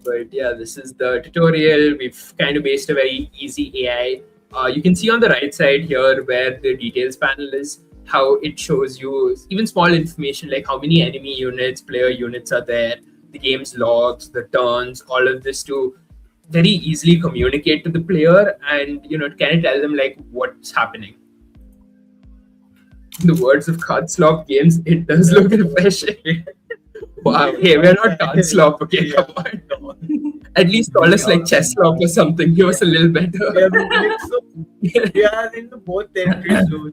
But yeah, this is the tutorial. We've kind of based a very easy AI. You can see on the right side here where the details panel is, how it shows you even small information like how many enemy units, player units are there, the game's logs, the turns, all of this to very easily communicate to the player and kind of tell them like what's happening. In the words of Card Slop Games, it does look refreshing. Wow, hey, we're not Card Slop, okay, come on. At least call us like Chess Slop or something, give us a little better. We are in the both territories. So.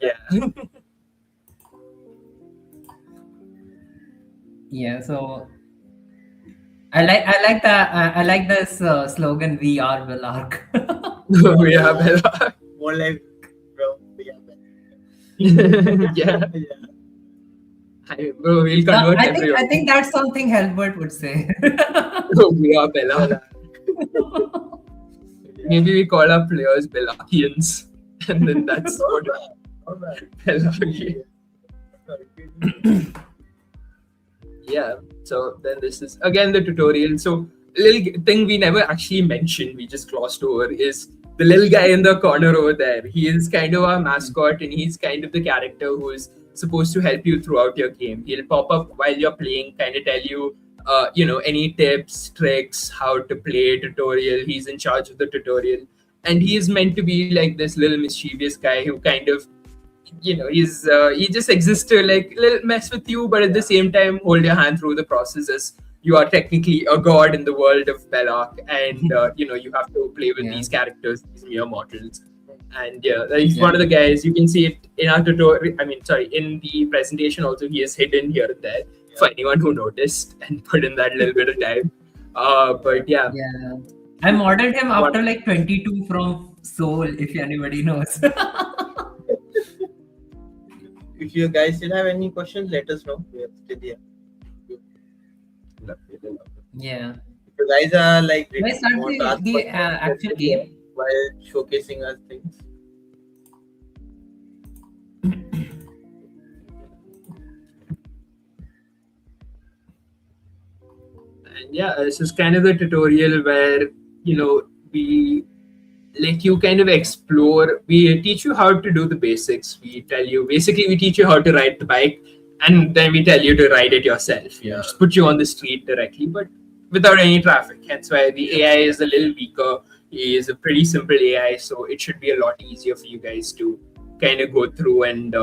Yeah. Yeah, so I like this slogan, "We are Bellark." We are Bellark. More like, bro, we are Bellark. Yeah. Bro, we'll convert everyone. I think that's something Helbert would say. We are Bellark. Maybe we call our players Bellarkians, and then that's what Bellark. Yeah, so then this is again the tutorial. So a little thing we never actually mentioned, we just glossed over, is the little guy in the corner over there. He is kind of our mascot and he's kind of the character who is supposed to help you throughout your game. He'll pop up while you're playing, kind of tell you, any tips, tricks, how to play, tutorial. He's in charge of the tutorial. And he is meant to be like this little mischievous guy who kind of he just exists to like mess with you, but at the same time hold your hand through the process as you are technically a god in the world of Bellark, and you have to play with these characters, these mere mortals. And he's one of the guys. You can see it in our tutorial. In the presentation also, he is hidden here and there for anyone who noticed and put in that little bit of time. But yeah, I modeled him after like 22 from Soul, if anybody knows. If you guys still have any questions, let us know. We are still here. Yeah. If you guys are like Let's start the actual game while showcasing us things. And yeah, this is kind of the tutorial where we let you kind of explore. We teach you how to do the basics. We teach you how to ride the bike, and then we tell you to ride it yourself. Just put you on the street directly, but without any traffic. Hence why the AI is a little weaker. It is a pretty simple AI, so it should be a lot easier for you guys to kind of go through and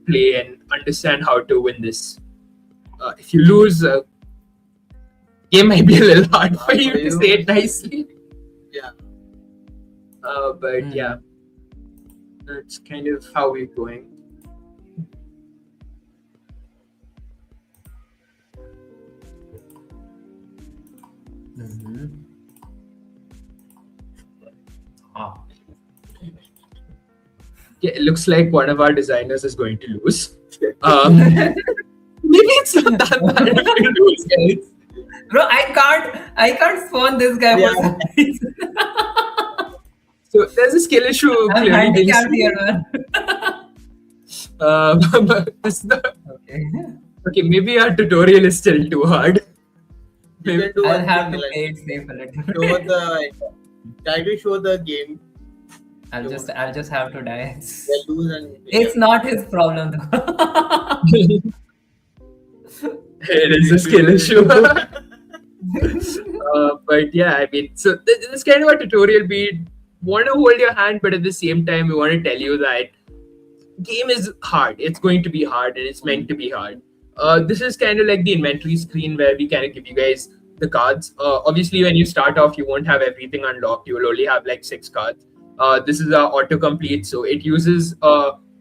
play and understand how to win this. If you lose, game might be a little hard for you to say it nicely. Yeah. But yeah, that's kind of how we're going. Yeah, it looks like one of our designers is going to lose. Maybe it's not that bad if you lose, guys. Bro, I can't spawn this guy for some reason. So there's a skill issue. I'm handicapped here, man. But this is okay, maybe our tutorial is still too hard. You can do I'll one have thing, to like, play it safe a little. try to show the game. I'll just have to die. They lose and It's not his problem though. It is a skill issue. But yeah, I mean, so this is kind of a tutorial. We want to hold your hand, but at the same time, we want to tell you that game is hard. It's going to be hard, and it's meant to be hard. This is kind of like the inventory screen where we kind of give you guys the cards. Obviously, when you start off, you won't have everything unlocked. You will only have like 6 cards. This is our autocomplete, so it uses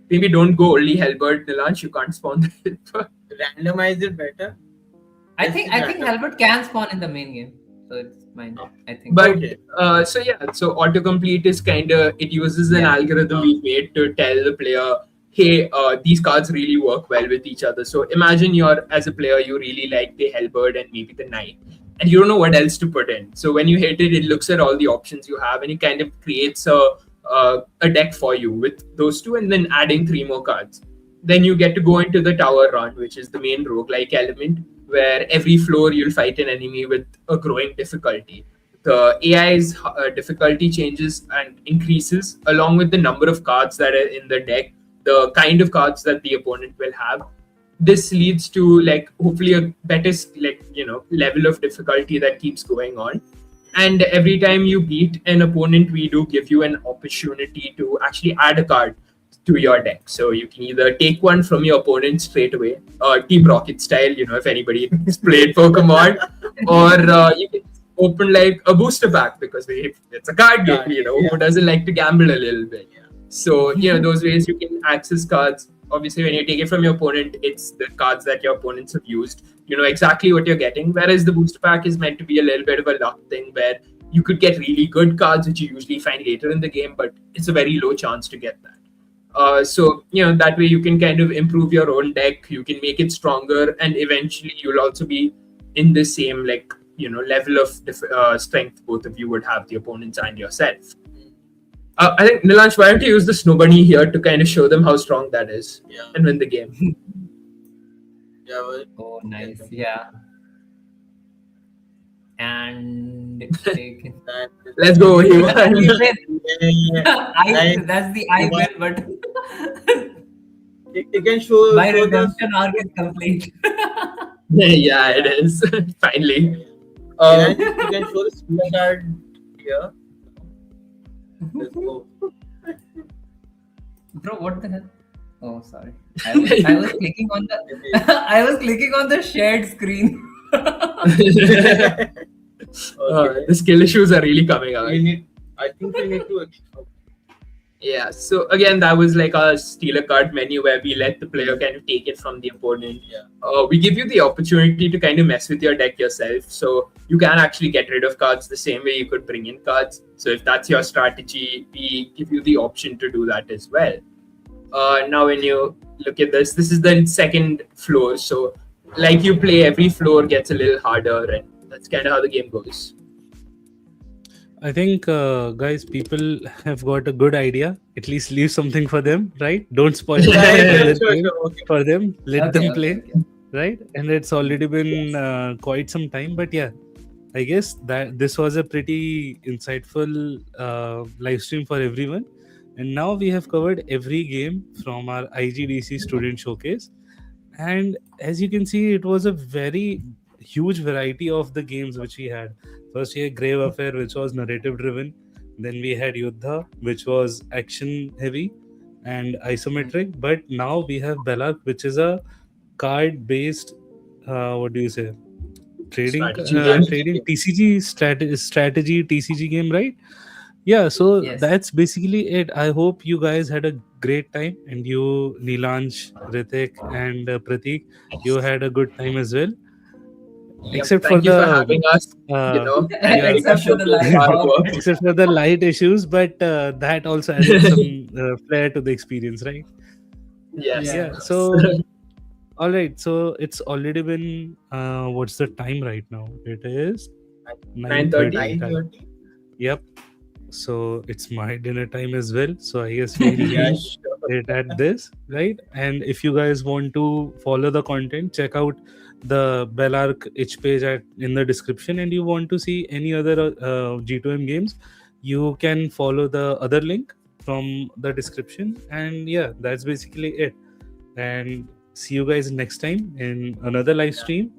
maybe don't go only Helbert Nilansh. You can't spawn the Helbert. randomize it better. I think Halbert can spawn in the main game, so it's fine. I think. But Okay. so yeah, so autocomplete is kind of, it uses an algorithm we've made to tell the player, hey, these cards really work well with each other. So imagine you're, as a player, you really like the Hellbird and maybe the Knight, and you don't know what else to put in. So when you hit it, it looks at all the options you have, and it kind of creates a deck for you with those two, and then adding 3 more cards. Then you get to go into the tower run, which is the main roguelike element, where every floor you'll fight an enemy with a growing difficulty. The AI's difficulty changes and increases along with the number of cards that are in the deck, the kind of cards that the opponent will have. This leads to like hopefully a better level of difficulty that keeps going on. And every time you beat an opponent, we do give you an opportunity to actually add a card to your deck. So you can either take one from your opponent straight away, Team Rocket style, if anybody has played Pokemon, or you can open like a booster pack because it's a card game, who doesn't like to gamble a little bit. So, those ways you can access cards. Obviously, when you take it from your opponent, it's the cards that your opponents have used. You know exactly what you're getting. Whereas the booster pack is meant to be a little bit of a luck thing where you could get really good cards, which you usually find later in the game, but it's a very low chance to get that. So that way you can kind of improve your own deck, you can make it stronger, and eventually you'll also be in the same level of strength both of you would have, the opponents and yourself. I think, Nilansh, why don't you use the snow bunny here to kind of show them how strong that is and win the game. Oh, nice. Yeah. And let's go. That's the I win, but it can show my redemption arc is complete. Yeah, it is. Finally. You can show the skill card here. Let's go. Bro, what the hell? Oh, sorry. I was clicking on the I was clicking on the shared screen. The skill issues are really coming out. I think we need to. Yeah, so again, that was like a steal a card menu where we let the player kind of take it from the opponent. We give you the opportunity to kind of mess with your deck yourself. So you can actually get rid of cards the same way you could bring in cards. So if that's your strategy, we give you the option to do that as well. Now, when you look at this is the second floor. So like you play, every floor gets a little harder, and that's kind of how the game goes. I think, guys, people have got a good idea. At least leave something for them, right? Don't spoil it for them. Let them play, right? And it's already been quite some time. But yeah, I guess that this was a pretty insightful live stream for everyone. And now we have covered every game from our IGDC Student Showcase. And as you can see, it was a very huge variety of the games which we had. First, we had Grave Affair, which was narrative driven. Then we had Yuddha, which was action heavy and isometric. But now we have Bellark, which is a card based, trading TCG strategy TCG game, right? Yeah, so that's basically it. I hope you guys had a great time, and you, Nilansh, Ritik, and Pratik, you had a good time as well. Except Thank you for having us. Except for the light issues, but that also added some flair to the experience, right? Yes. Yeah. So, all right. So it's already been what's the time right now? It is 9:30. Yep. So it's my dinner time as well. So I guess we'll it at this, right? And if you guys want to follow the content, check out the Bellark itch page in the description. And you want to see any other G2M games, you can follow the other link from the description. And yeah, that's basically it. And see you guys next time in another live stream.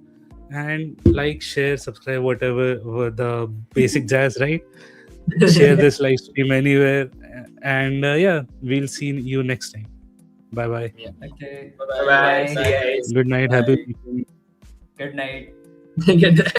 And like, share, subscribe, whatever the basic jazz, right? Share this live stream anywhere. And yeah, we'll see you next time. Bye bye. Okay. Bye bye. See you guys. Good night. Bye. Happy weekend. Good night. Good